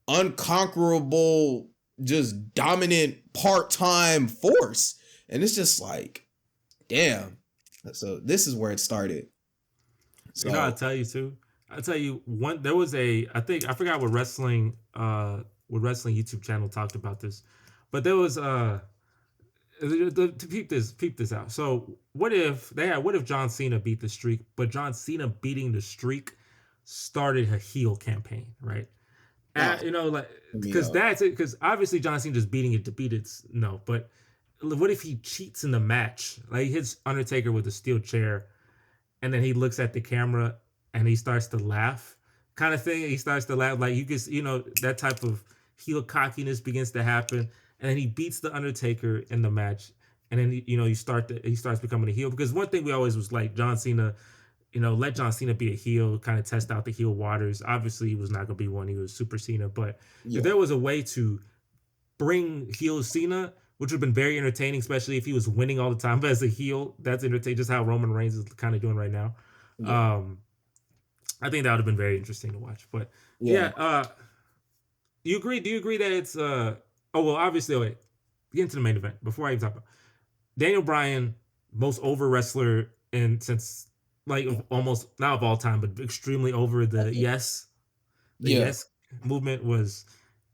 unconquerable, just dominant part-time force. And it's just like, damn. So this is where it started. So, I'll tell you one. There was I forgot what wrestling YouTube channel talked about this, but there was to peep this out. So what if John Cena beat the streak, but John Cena beating the streak started a heel campaign, right? Because that's it. Because obviously John Cena just beating it to beat it, no, but. What if he cheats in the match? Like he hits Undertaker with a steel chair, and then he looks at the camera and he starts to laugh, kind of thing. He starts to laugh, like you just that type of heel cockiness begins to happen, and then he beats the Undertaker in the match, and then he starts becoming a heel. Because one thing we always was like John Cena, let John Cena be a heel, kind of test out the heel waters. Obviously, he was not going to be one. He was Super Cena, but if there was a way to bring heel Cena, which would have been very entertaining, especially if he was winning all the time. But as a heel, that's entertaining, just how Roman Reigns is kind of doing right now. Yeah. I think that would have been very interesting to watch. But you agree? Do you agree that it's obviously, wait, get into the main event before I even talk about Daniel Bryan, most over wrestler since almost not of all time, but extremely over. The yes movement was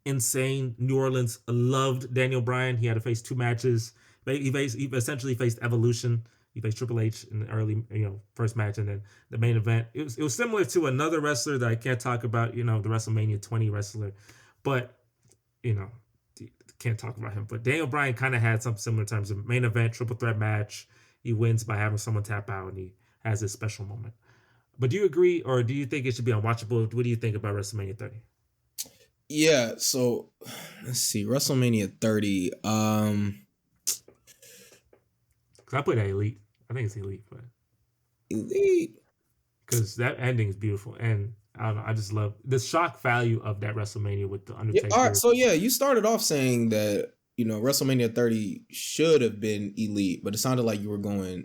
insane. New Orleans loved Daniel Bryan. He had to face two matches. He essentially faced Evolution. He faced Triple H in the early, first match, and then the main event. It was similar to another wrestler that I can't talk about, the WrestleMania 20 wrestler, but can't talk about him. But Daniel Bryan kind of had something similar in terms of main event, triple threat match. He wins by having someone tap out, and he has this special moment. But do you agree, or do you think it should be unwatchable? What do you think about WrestleMania 30? Yeah, so let's see, WrestleMania 30. Cause I put that elite. I think it's elite, but elite because that ending is beautiful, and I don't know. I just love the shock value of that WrestleMania with the Undertaker. Yeah, all right, so you started off saying that WrestleMania 30 should have been elite, but it sounded like you were going.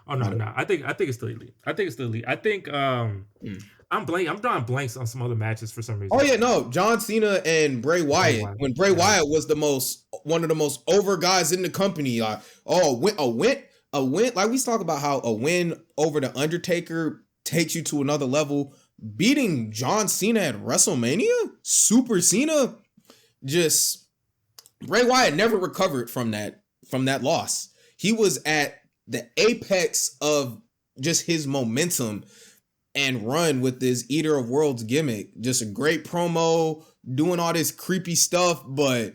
Oh no! I think it's still elite. I think I'm blank. I'm drawing blanks on some other matches for some reason. Oh yeah, no, John Cena and Bray Wyatt. When Bray Wyatt was one of the most over guys in the company. a win, like we talk about how a win over the Undertaker takes you to another level. Beating John Cena at WrestleMania, Super Cena, just Bray Wyatt never recovered from that loss. He was at the apex of just his momentum and run with this Eater of Worlds gimmick. Just a great promo, doing all this creepy stuff, but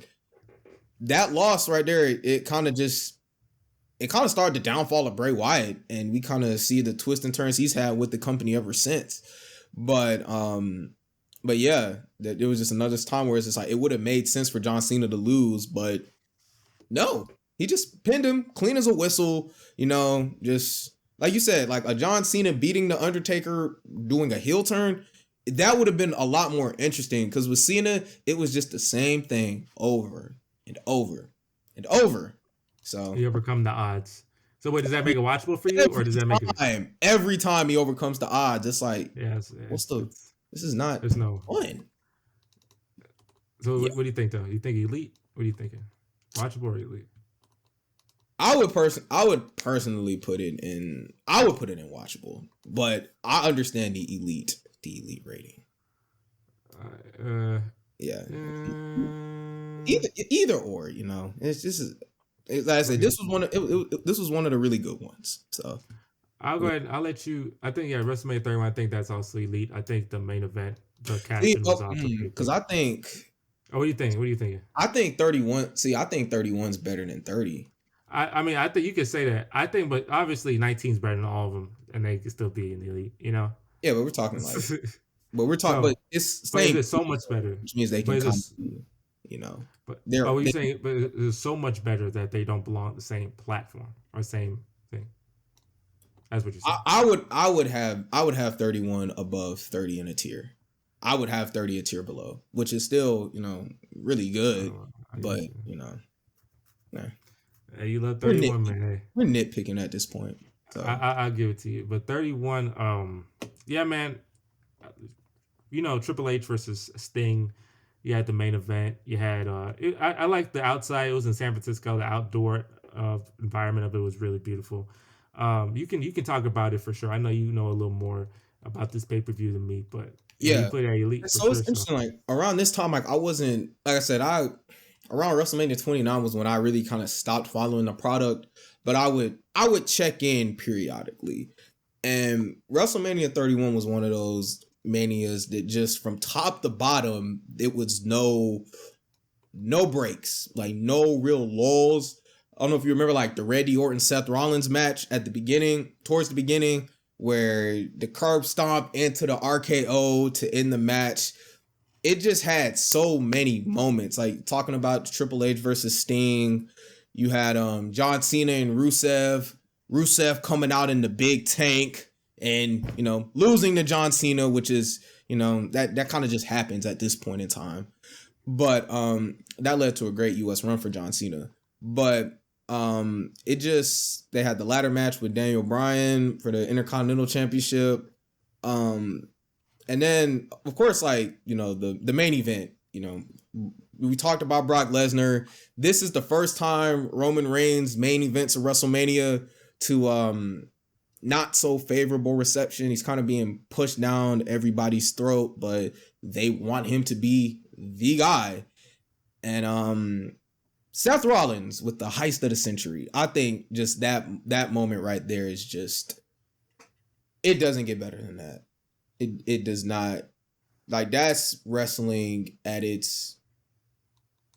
that loss right there, it kind of started the downfall of Bray Wyatt, and we kind of see the twists and turns he's had with the company ever since. But yeah, that it was just another time where it's just like it would have made sense for John Cena to lose, but no, he just pinned him clean as a whistle. Just like you said, like a John Cena beating the Undertaker, doing a heel turn. That would have been a lot more interesting, because with Cena, it was just the same thing over and over and over. So he overcome the odds. So wait, does that make it watchable for you, or does that make it? Every time he overcomes the odds, it's like, this is not there's no fun. So what do you think though? You think elite? What are you thinking? Watchable or elite? I would personally put it in. I would put it in watchable, but I understand the elite rating. Yeah. Either or, it's just. Like I said, this was one of the really good ones. So I'll go ahead. I'll let you. I think WrestleMania 31. I think that's also elite. I think the main event, the casting was also because I think. Oh, what do you think? What are you thinking? I think 31. See, I think 31's better than 30. I mean, I think you could say that. I think, but obviously 19's better than all of them, and they could still be in the elite. Yeah, but we're talking like. But it's same. But it's so much better, which means they can come. But you're saying, but it's so much better that they don't belong on the same platform or same thing. That's what you're saying. I would have 31 above 30 in a tier. I would have 30 a tier below, which is still, really good. But nah. Hey, you love 31, man. Hey. We're nitpicking at this point. So. I'll give it to you. But 31, yeah, man. Triple H versus Sting. You had the main event. You had I like the outside. It was in San Francisco. The outdoor environment of it was really beautiful. You can talk about it for sure. I know you know a little more about this pay-per-view than me, but yeah, you put it at elite. So it's interesting. Like around this time, like I wasn't, like I said, around WrestleMania 29 was when I really kind of stopped following the product, but I would check in periodically, and WrestleMania 31 was one of those manias that just from top to bottom, it was no breaks, like no real lulls. I don't know if you remember like the Randy Orton Seth Rollins match towards the beginning, where the curb stomp into the RKO to end the match. It just had so many moments, like talking about Triple H versus Sting. You had John Cena and Rusev coming out in the big tank and, losing to John Cena, which is, that kind of just happens at this point in time. But that led to a great US run for John Cena. But they had the ladder match with Daniel Bryan for the Intercontinental Championship. And then, of course, like, the main event, we talked about Brock Lesnar. This is the first time Roman Reigns main events of WrestleMania to not so favorable reception. He's kind of being pushed down everybody's throat, but they want him to be the guy. And Seth Rollins with the heist of the century. I think just that moment right there is just, it doesn't get better than that. It does not. Like, that's wrestling at its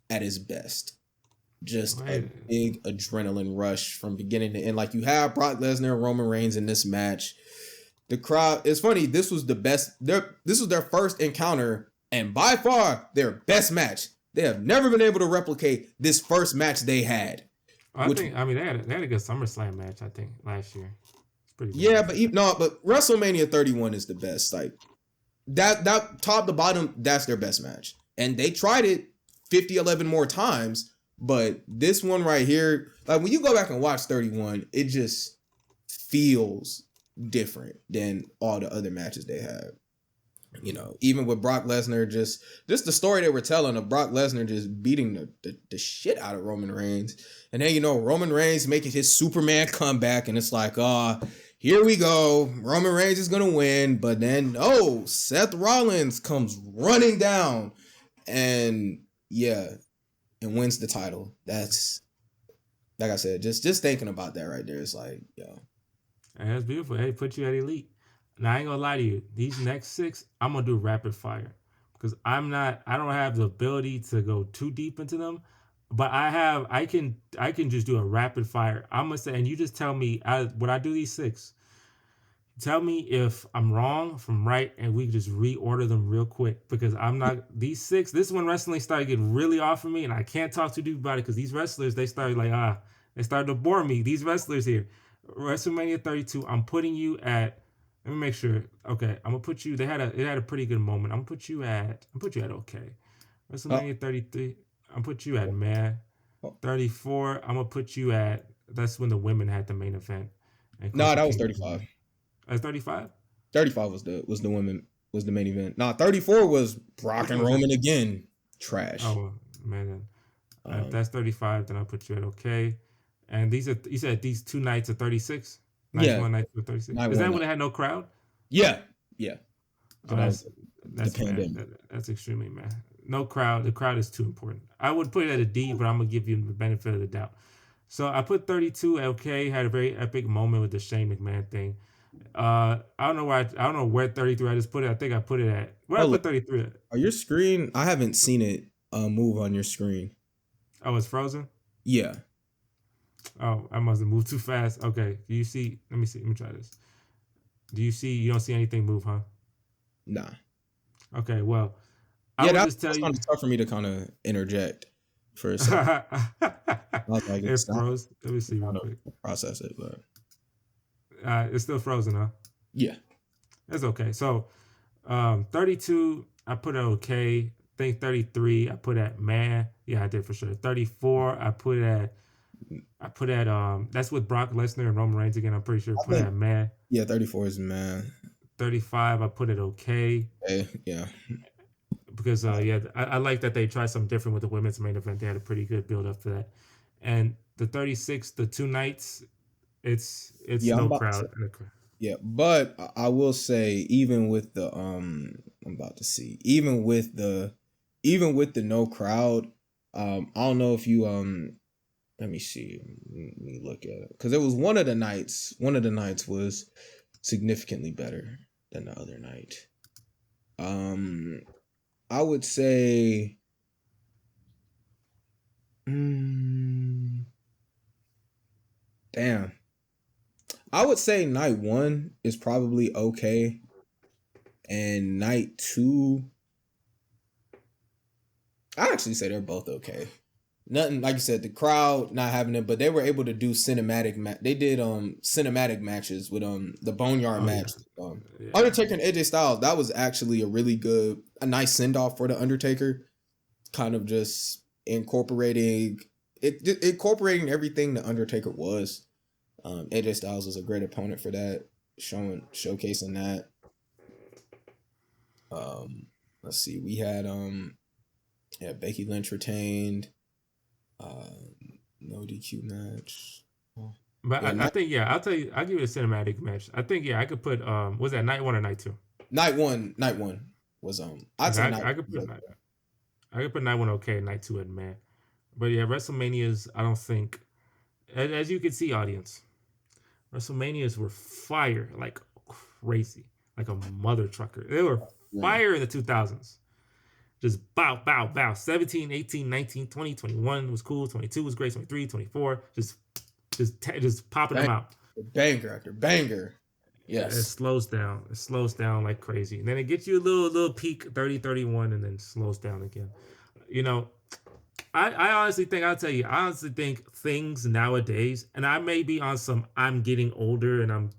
best. Just a big adrenaline rush from beginning to end. Like, you have Brock Lesnar and Roman Reigns in this match. The crowd, it's funny, this was the best. This was their first encounter, and by far their best match. They have never been able to replicate this first match they had. They had a good SummerSlam match, I think, last year. It's pretty good. Yeah, but WrestleMania 31 is the best. Like, that top to bottom, that's their best match. And they tried it 11 more times, but this one right here, like when you go back and watch 31, it just feels different than all the other matches they had. Even with Brock Lesnar, just the story they were telling of Brock Lesnar just beating the shit out of Roman Reigns. And then, Roman Reigns making his Superman comeback, and it's like, here we go. Roman Reigns is going to win. But then, Seth Rollins comes running down and, and wins the title. That's, like I said, just thinking about that right there, it's like, That's beautiful. Hey, put you at elite. Now I ain't gonna lie to you. These next 6, I'm gonna do rapid fire because I don't have the ability to go too deep into them, but I can just do a rapid fire. I'm gonna say, and you just tell me when I do these 6. Tell me if I'm wrong, if I'm right, and we can just reorder them real quick because I'm not these 6. This is when wrestling started getting really off of me, and I can't talk too deep about it because these wrestlers they started they started to bore me. These wrestlers here, WrestleMania 32. I'm putting you at. Let me make sure. Okay, I'm gonna put you. It had a pretty good moment. I'm gonna put you at okay. oh, WrestleMania 33. I'm gonna put you at man. oh. 34. I'm gonna put you at. That's when the women had the main event. And No, Kofi that was Kingston. 35. That's 35. 35 was the women was the main event. Nah, 34 was Brock and Roman again. Trash. Oh man, if Um, that's 35, then I'll put you at okay. And these are you said these 2 nights are 36. Nights yeah, 1, night 2 are 36. night Is that one. when they had no crowd? Yeah, yeah. So Oh, that was the that's mad. pandemic. That's extremely mad. No crowd. The crowd is too important. I would put it at a D, but I'm gonna give you the benefit of the doubt. So I put 32 at okay. Had a very epic moment with the Shane McMahon thing. I don't know why. I don't know where 33. I just put it. I think I put it at where I Oh, look, put 33 at. on your screen, I haven't seen it move on your screen. Oh, it's frozen. Yeah. Oh, I must have moved too fast. Okay. Do you see? Let me see. Let me try this. Do you see? You don't see anything move, huh? Nah. Okay. Well, I Yeah, would that just tell was you. kind of tough for me to kind of interject for a second. I was like, It it's not froze. Let me see real trying quick. to process it, but It's still frozen, huh? yeah. That's okay. So, 32, I put at okay. I think 33, I put at man. Yeah, I did for sure. 34, that's with Brock Lesnar and Roman Reigns again. I'm pretty sure I put think at man. 34 is man. 35, I put it okay. Yeah. Because I like that they tried something different with the women's main event. They had a pretty good build up for that. And the 36, the 2 nights, it's Yeah, I'm no about to crowd. say, yeah, but I will say even with the I'm about to see even with the no crowd, I don't know if you let me see. Let me look at it. Because it was one of the nights. One of the nights was significantly better than the other night. I would say. Damn. I would say night one is probably okay. And night two, I actually say they're both okay. Nothing like you said, the crowd not having it, but they were able to do cinematic. They did cinematic matches with the Boneyard Oh match. yeah. Undertaker and AJ Styles. That was actually a nice send off for the Undertaker. Kind of just incorporating everything the Undertaker was. AJ Styles was a great opponent for that, showcasing that. Let's see, we had Becky Lynch retained. No DQ match. But Yeah, I think I'll tell you, I'll give you a cinematic match. I think I could put was that night 1 or night 2? night one was I'd Okay, say night I could put night 1 okay, night 2 at man. But yeah, WrestleManias, I don't think as you can see, audience, WrestleManias were fire like crazy, like a mother trucker. They were fire in the 2000s. Just bow, bow, bow. 17, 18, 19, 20, 21 was cool. 22 was great. 23, 24, just popping them out. Banger after banger. It Yes. slows down. It slows down like crazy. And then it gets you a little peak 30, 31, and then slows down again. You know, I honestly think I honestly think things nowadays, and I may be on some I'm getting older and I'm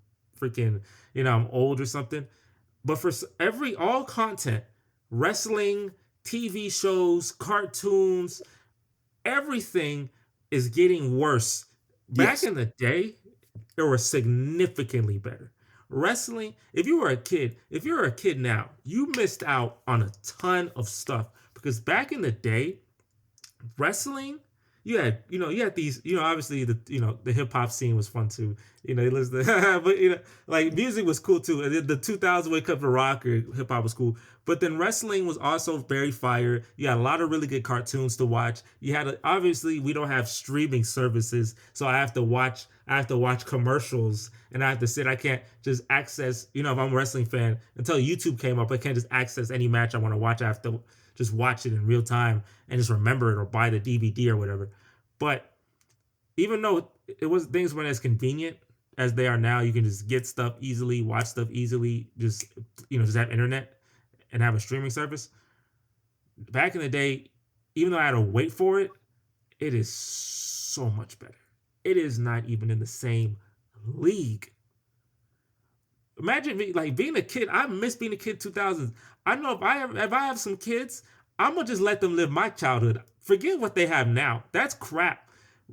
freaking, I'm old or something. But for all content, wrestling, TV shows, cartoons, everything is getting worse. Back Yes. in the day, it was significantly better. Wrestling, if you're a kid now, you missed out on a ton of stuff because back in the day, wrestling, you had these, obviously the hip hop scene was fun too. You listen to, but like music was cool too. And then the 2000s Wake Up to Rock or hip hop was cool. But then wrestling was also very fire. You had a lot of really good cartoons to watch. Obviously we don't have streaming services, so I have to watch commercials and I have to sit. I can't just access, if I'm a wrestling fan, until YouTube came up, I can't just access any match I want to watch. I have to just watch it in real time and just remember it or buy the DVD or whatever. But even though things weren't as convenient as they are now, you can just get stuff easily, watch stuff easily, just have internet and have a streaming service. Back in the day, even though I had to wait for it, it is so much better. It is not even in the same league. Imagine being a kid. I miss being a kid 2000s. I know if I have some kids, I'm gonna just let them live my childhood. Forget what they have now. That's crap.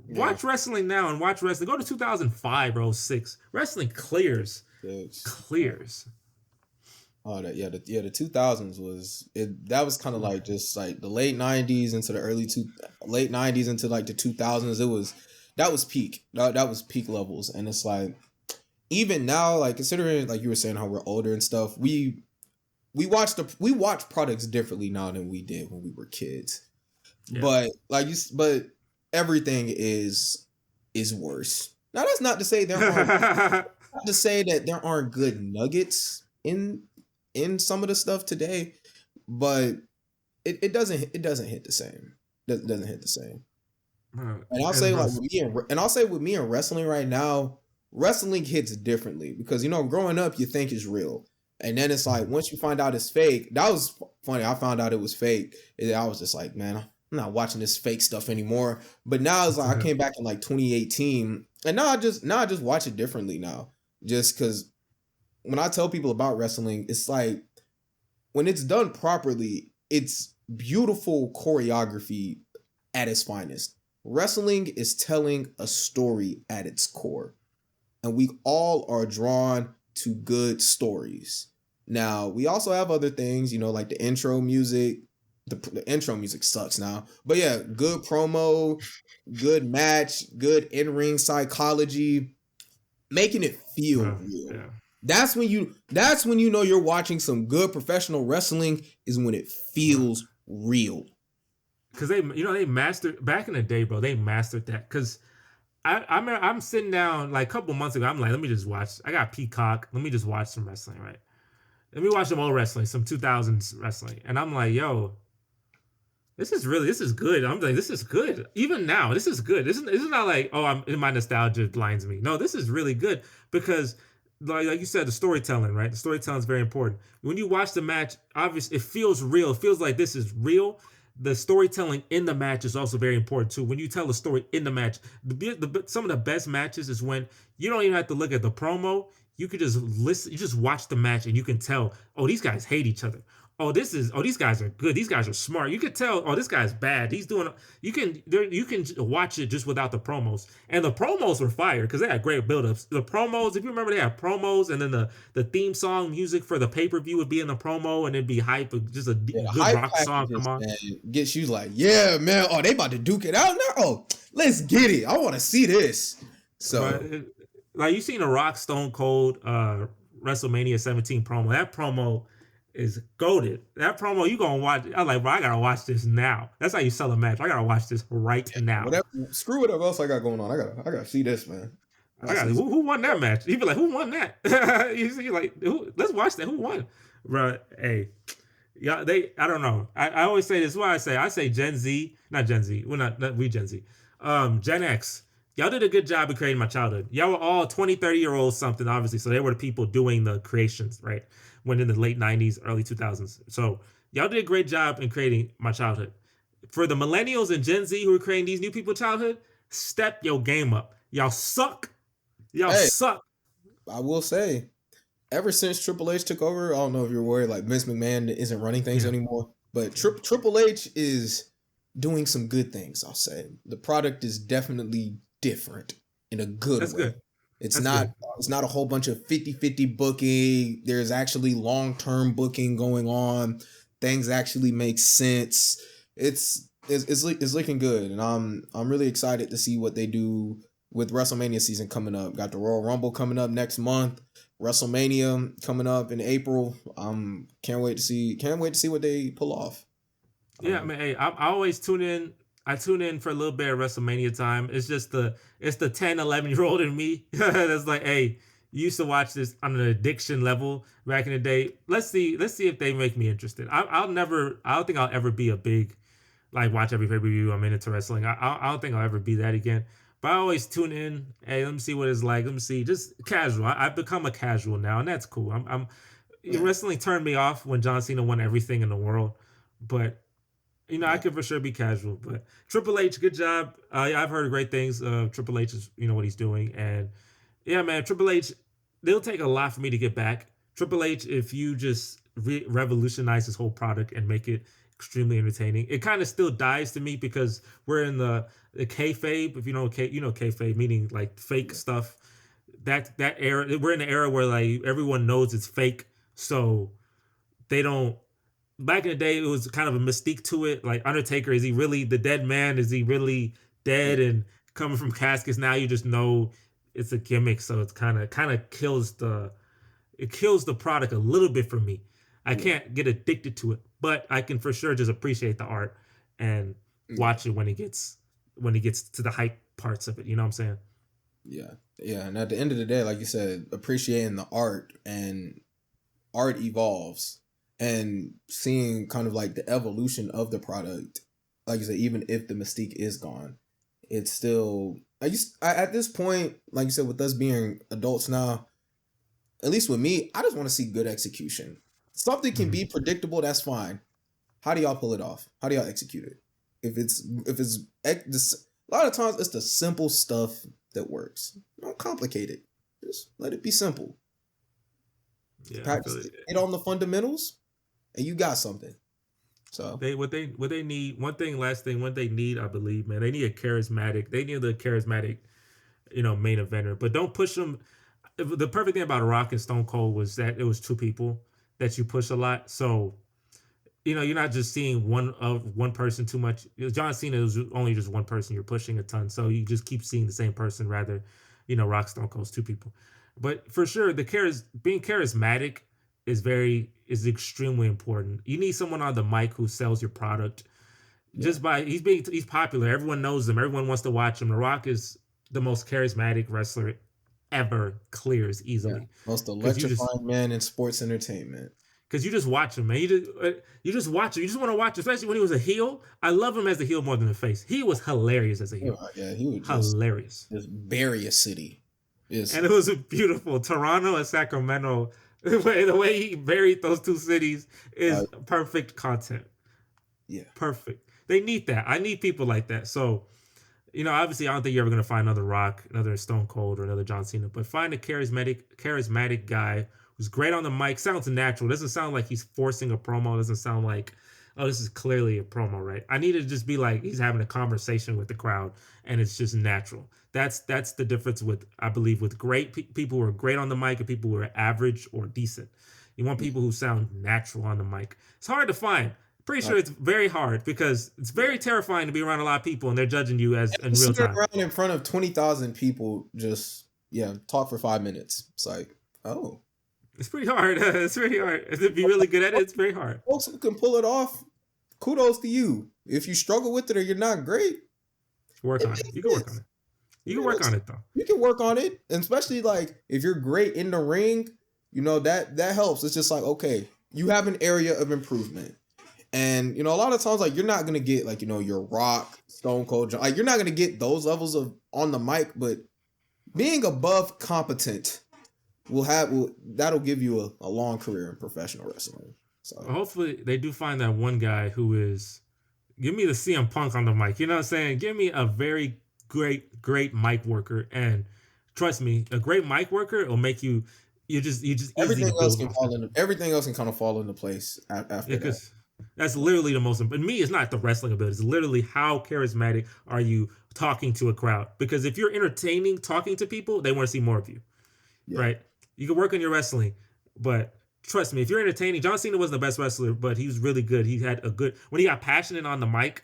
Yeah. Watch wrestling now and watch wrestling. Go to 2005 or 06. Wrestling clears. Clears. Oh, the 2000s was it. That was kind of like just like the late 90s into the late 90s into like the 2000s. That was peak. That was peak levels, and it's like even now, like considering like you were saying how we're older and stuff, we watch products differently now than we did when we were kids. Yeah. But everything is worse. Now that's not to say that there aren't good nuggets in some of the stuff today, but it doesn't hit the same. It doesn't hit the same. And I'll say with me and wrestling right now, wrestling hits differently because growing up you think it's real. And then it's like, once you find out it's fake, that was funny. I found out it was fake. I was just like, man, I'm not watching this fake stuff anymore. But now it's like, I came back in like 2018 and now I just watch it differently now. Just because when I tell people about wrestling, it's like, when it's done properly, it's beautiful choreography at its finest. Wrestling is telling a story at its core. And we all are drawn to good stories. Now, we also have other things, like the intro music. The intro music sucks now. But yeah, good promo, good match, good in-ring psychology, making it feel real. Yeah. That's when you know you're watching some good professional wrestling, is when it feels real. Because they mastered, back in the day, bro, they mastered that. Because I'm sitting down like a couple months ago. I'm like, let me just watch. I got Peacock. Let me just watch some wrestling, right? Let me watch some old wrestling, some 2000s wrestling. And I'm like, yo, this is good. I'm like, this is good. Even now, this is good. This is not like, oh, I'm in my nostalgia blinds me. No, this is really good because like you said, the storytelling, right? The storytelling is very important. When you watch the match, obviously it feels real. It feels like this is real. The storytelling in the match is also very important too. When you tell a story in the match, some of the best matches is when you don't even have to look at the promo. You could just listen. You just watch the match and you can tell, oh, these guys hate each other. These guys are good. These guys are smart. You could tell, oh, this guy's bad. You can watch it just without the promos. And the promos were fire because they had great buildups. The promos, if you remember, they had promos, and then the theme song music for the pay-per-view would be in the promo, and it'd be hype, just a good rock song come on. Gets you like, yeah, man. Oh, they about to duke it out now. Oh, let's get it. I want to see this. So, like you seen a Rock Stone Cold WrestleMania 17 promo. That promo is goated. That promo you gonna watch. I'm like, bro, I gotta watch this now. That's how you sell a match. I gotta watch this right now. Screw whatever else I got going on. I gotta see this, man. Who won that match? You'd be like, who won that? you see, like, let's watch that. Who won? Bro, hey, yeah, I don't know. I always say this. What I say Gen Z, not Gen Z. We're not we Gen Z. Gen X. Y'all did a good job of creating my childhood. Y'all were all 20, 30-year-olds something, obviously. So they were the people doing the creations, right? When in the late 90s, early 2000s. So y'all did a great job in creating my childhood. For the millennials and Gen Z who are creating these new people's childhood, step your game up. Y'all suck. Y'all suck. I will say, ever since Triple H took over, I don't know if you're worried, like Vince McMahon isn't running things anymore. But Triple H is doing some good things, I'll say. The product is definitely different in a good way. Good. It's That's not good. it's not a whole bunch of 50-50 booking. There's actually long-term booking going on. Things actually make sense. It's looking good, and I'm really excited to see what they do with WrestleMania season coming up. Got the Royal Rumble coming up next month. WrestleMania coming up in April. Can't wait to see what they pull off. Yeah, I mean, hey, I always tune in. I tune in for a little bit of WrestleMania time. It's just the 10, 11-year old in me that's like, hey, you used to watch this on an addiction level back in the day. Let's see if they make me interested. I don't think I'll ever be a big like watch every pay per view. I'm into wrestling. I don't think I'll ever be that again. But I always tune in. Hey, let me see what it's like. Let me see, just casual. I've become a casual now, and that's cool. I'm Yeah, wrestling turned me off when John Cena won everything in the world, but I yeah, could for sure be casual, but Triple H, good job. Yeah, I've heard great things. Triple H is, what he's doing, and yeah, man, Triple H. They'll take a lot for me to get back. Triple H, if you just revolutionize this whole product and make it extremely entertaining, it kind of still dies to me because we're in the kayfabe. If you know, kayfabe meaning like fake yeah, stuff. That era, we're in the era where like everyone knows it's fake, so they don't back in the day it was kind of a mystique to it. Like Undertaker, is he really the dead man? Is he really yeah, dead and coming from caskets? Now you just know it's a gimmick, so it's kind of kills the product a little bit for me. I yeah, can't get addicted to it, but I can for sure just appreciate the art and yeah, watch it when it gets to the hype parts of it. You know what I'm saying? yeah, yeah. And at the end of the day, like you said, appreciating the art, and art evolves, and seeing kind of like the evolution of the product. Like you said, even if the mystique is gone, it's still. At this point, like you said, with us being adults now, at least with me, I just want to see good execution. Something can Mhm. be predictable, that's fine. How do y'all pull it off? How do y'all execute it? A lot of times it's the simple stuff that works. Don't complicate it. Just let it be simple. Yeah, I feel Practice it. it on the fundamentals, and you got something. So What they need, one thing, last thing, what they need, I believe, man, they need a charismatic. They need the charismatic, main eventer. But don't push them. The perfect thing about Rock and Stone Cold was that it was two people that you push a lot. So you're not just seeing one person too much. John Cena was only just one person you're pushing a ton. So you just keep seeing the same person rather, Rock, Stone Cold's two people. But for sure, being charismatic is extremely important. You need someone on the mic who sells your product. yeah, Just by he's popular, everyone knows him, everyone wants to watch him. The Rock is the most charismatic wrestler ever, clears yeah. easily Most because you just electrifying man in sports entertainment. watch him, man. You just watch him. You just want to watch him, especially when he was a heel. I love him as a heel more than a face. He was hilarious as a heel, Yeah, he would hilarious, just bury a city. Yes, and it was beautiful. Toronto and Sacramento, the way he buried those two cities uh, is perfect content. yeah, Perfect. They need that. I need people like that. So obviously, I don't think you're ever gonna find another Rock, another Stone Cold, or another John Cena. But find a charismatic guy who's great on the mic. Sounds natural. Doesn't sound like he's forcing a promo. Doesn't sound like, oh, this is clearly a promo, right? I need to just be like he's having a conversation with the crowd, and it's just natural. That's the difference with, I believe, with great people who are great on the mic and people who are average or decent. You want yeah. people who sound natural on the mic. It's hard to find. Pretty Uh, sure it's very hard because it's yeah. very terrifying to be around a lot of people and they're judging you as in real Sitting time. around in front of 20,000 people, just talk for 5 minutes. It's like, oh, It's pretty hard. It's pretty hard. To be really good at it, it's very hard. folks who can pull it off, kudos to you. If you struggle with it or you're not great, Work it on it. You can makes work on sense. it. You can work on it though. You can work on it, and especially like if you're great in the ring, that helps. It's just like, okay, you have an area of improvement, and a lot of times like you're not gonna get like your Rock, Stone Cold, like you're not gonna get those levels of on the mic, but being above competent that'll give you a long career in professional wrestling. So Hopefully they do find that one guy who is, give me the CM Punk on the mic. You know what I'm saying? Give me a very great mic worker, and trust me, a great mic worker will make you just easy everything to else build can off of. everything else can kind of fall into place Yeah, after that. because That's literally the most important. Me, it's not the wrestling ability. It's literally how charismatic are you talking to a crowd. Because if you're entertaining, talking to people, they want to see more of you, Yeah. right? You can work on your wrestling, but trust me, if you're entertaining, John Cena wasn't the best wrestler, but he was really good. He had a good when he got passionate on the mic,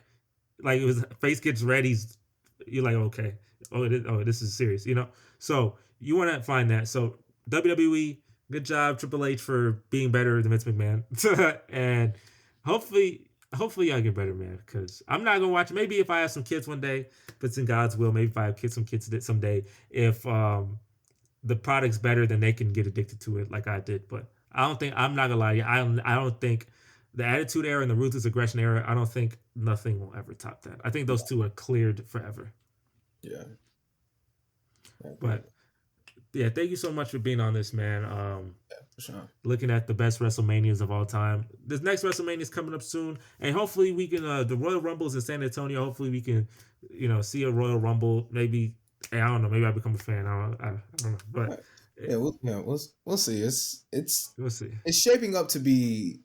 like it was face gets red. You're like, okay, this is serious, you know. So you want to find that. So WWE, good job, Triple H for being better than Vince McMahon, and hopefully y'all get better, man. Because I'm not gonna watch. Maybe if I have some kids one day, if it's in God's will, maybe if I have some kids someday, if the product's better, then they can get addicted to it like I did. But I'm not gonna lie to you. I don't think the Attitude Era and the Ruthless Aggression Era. I don't think nothing will ever top that. I think those two are cleared forever. Yeah. But yeah, thank you so much for being on this, man. For sure. Looking at the best WrestleManias of all time. This next WrestleMania is coming up soon, and hopefully we can. The Royal Rumble is in San Antonio. Hopefully we can, see a Royal Rumble. Maybe I don't know. Maybe I become a fan. I don't know, but we'll see. we'll see. It's shaping up to be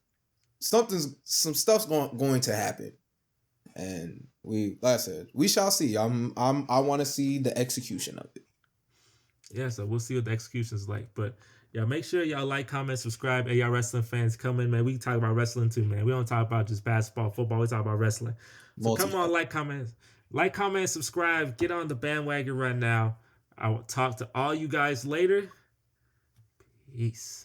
some stuff's going to happen, and like I said, we shall see. I want to see the execution of it. Yeah, so we'll see what the execution is like. But yeah, make sure y'all like, comment, subscribe. Hey, y'all wrestling fans, come in, man. We talk about wrestling too, man. We don't talk about just basketball, football. We talk about wrestling. So come on, like, comment, subscribe. Get on the bandwagon right now. I will talk to all you guys later. Peace.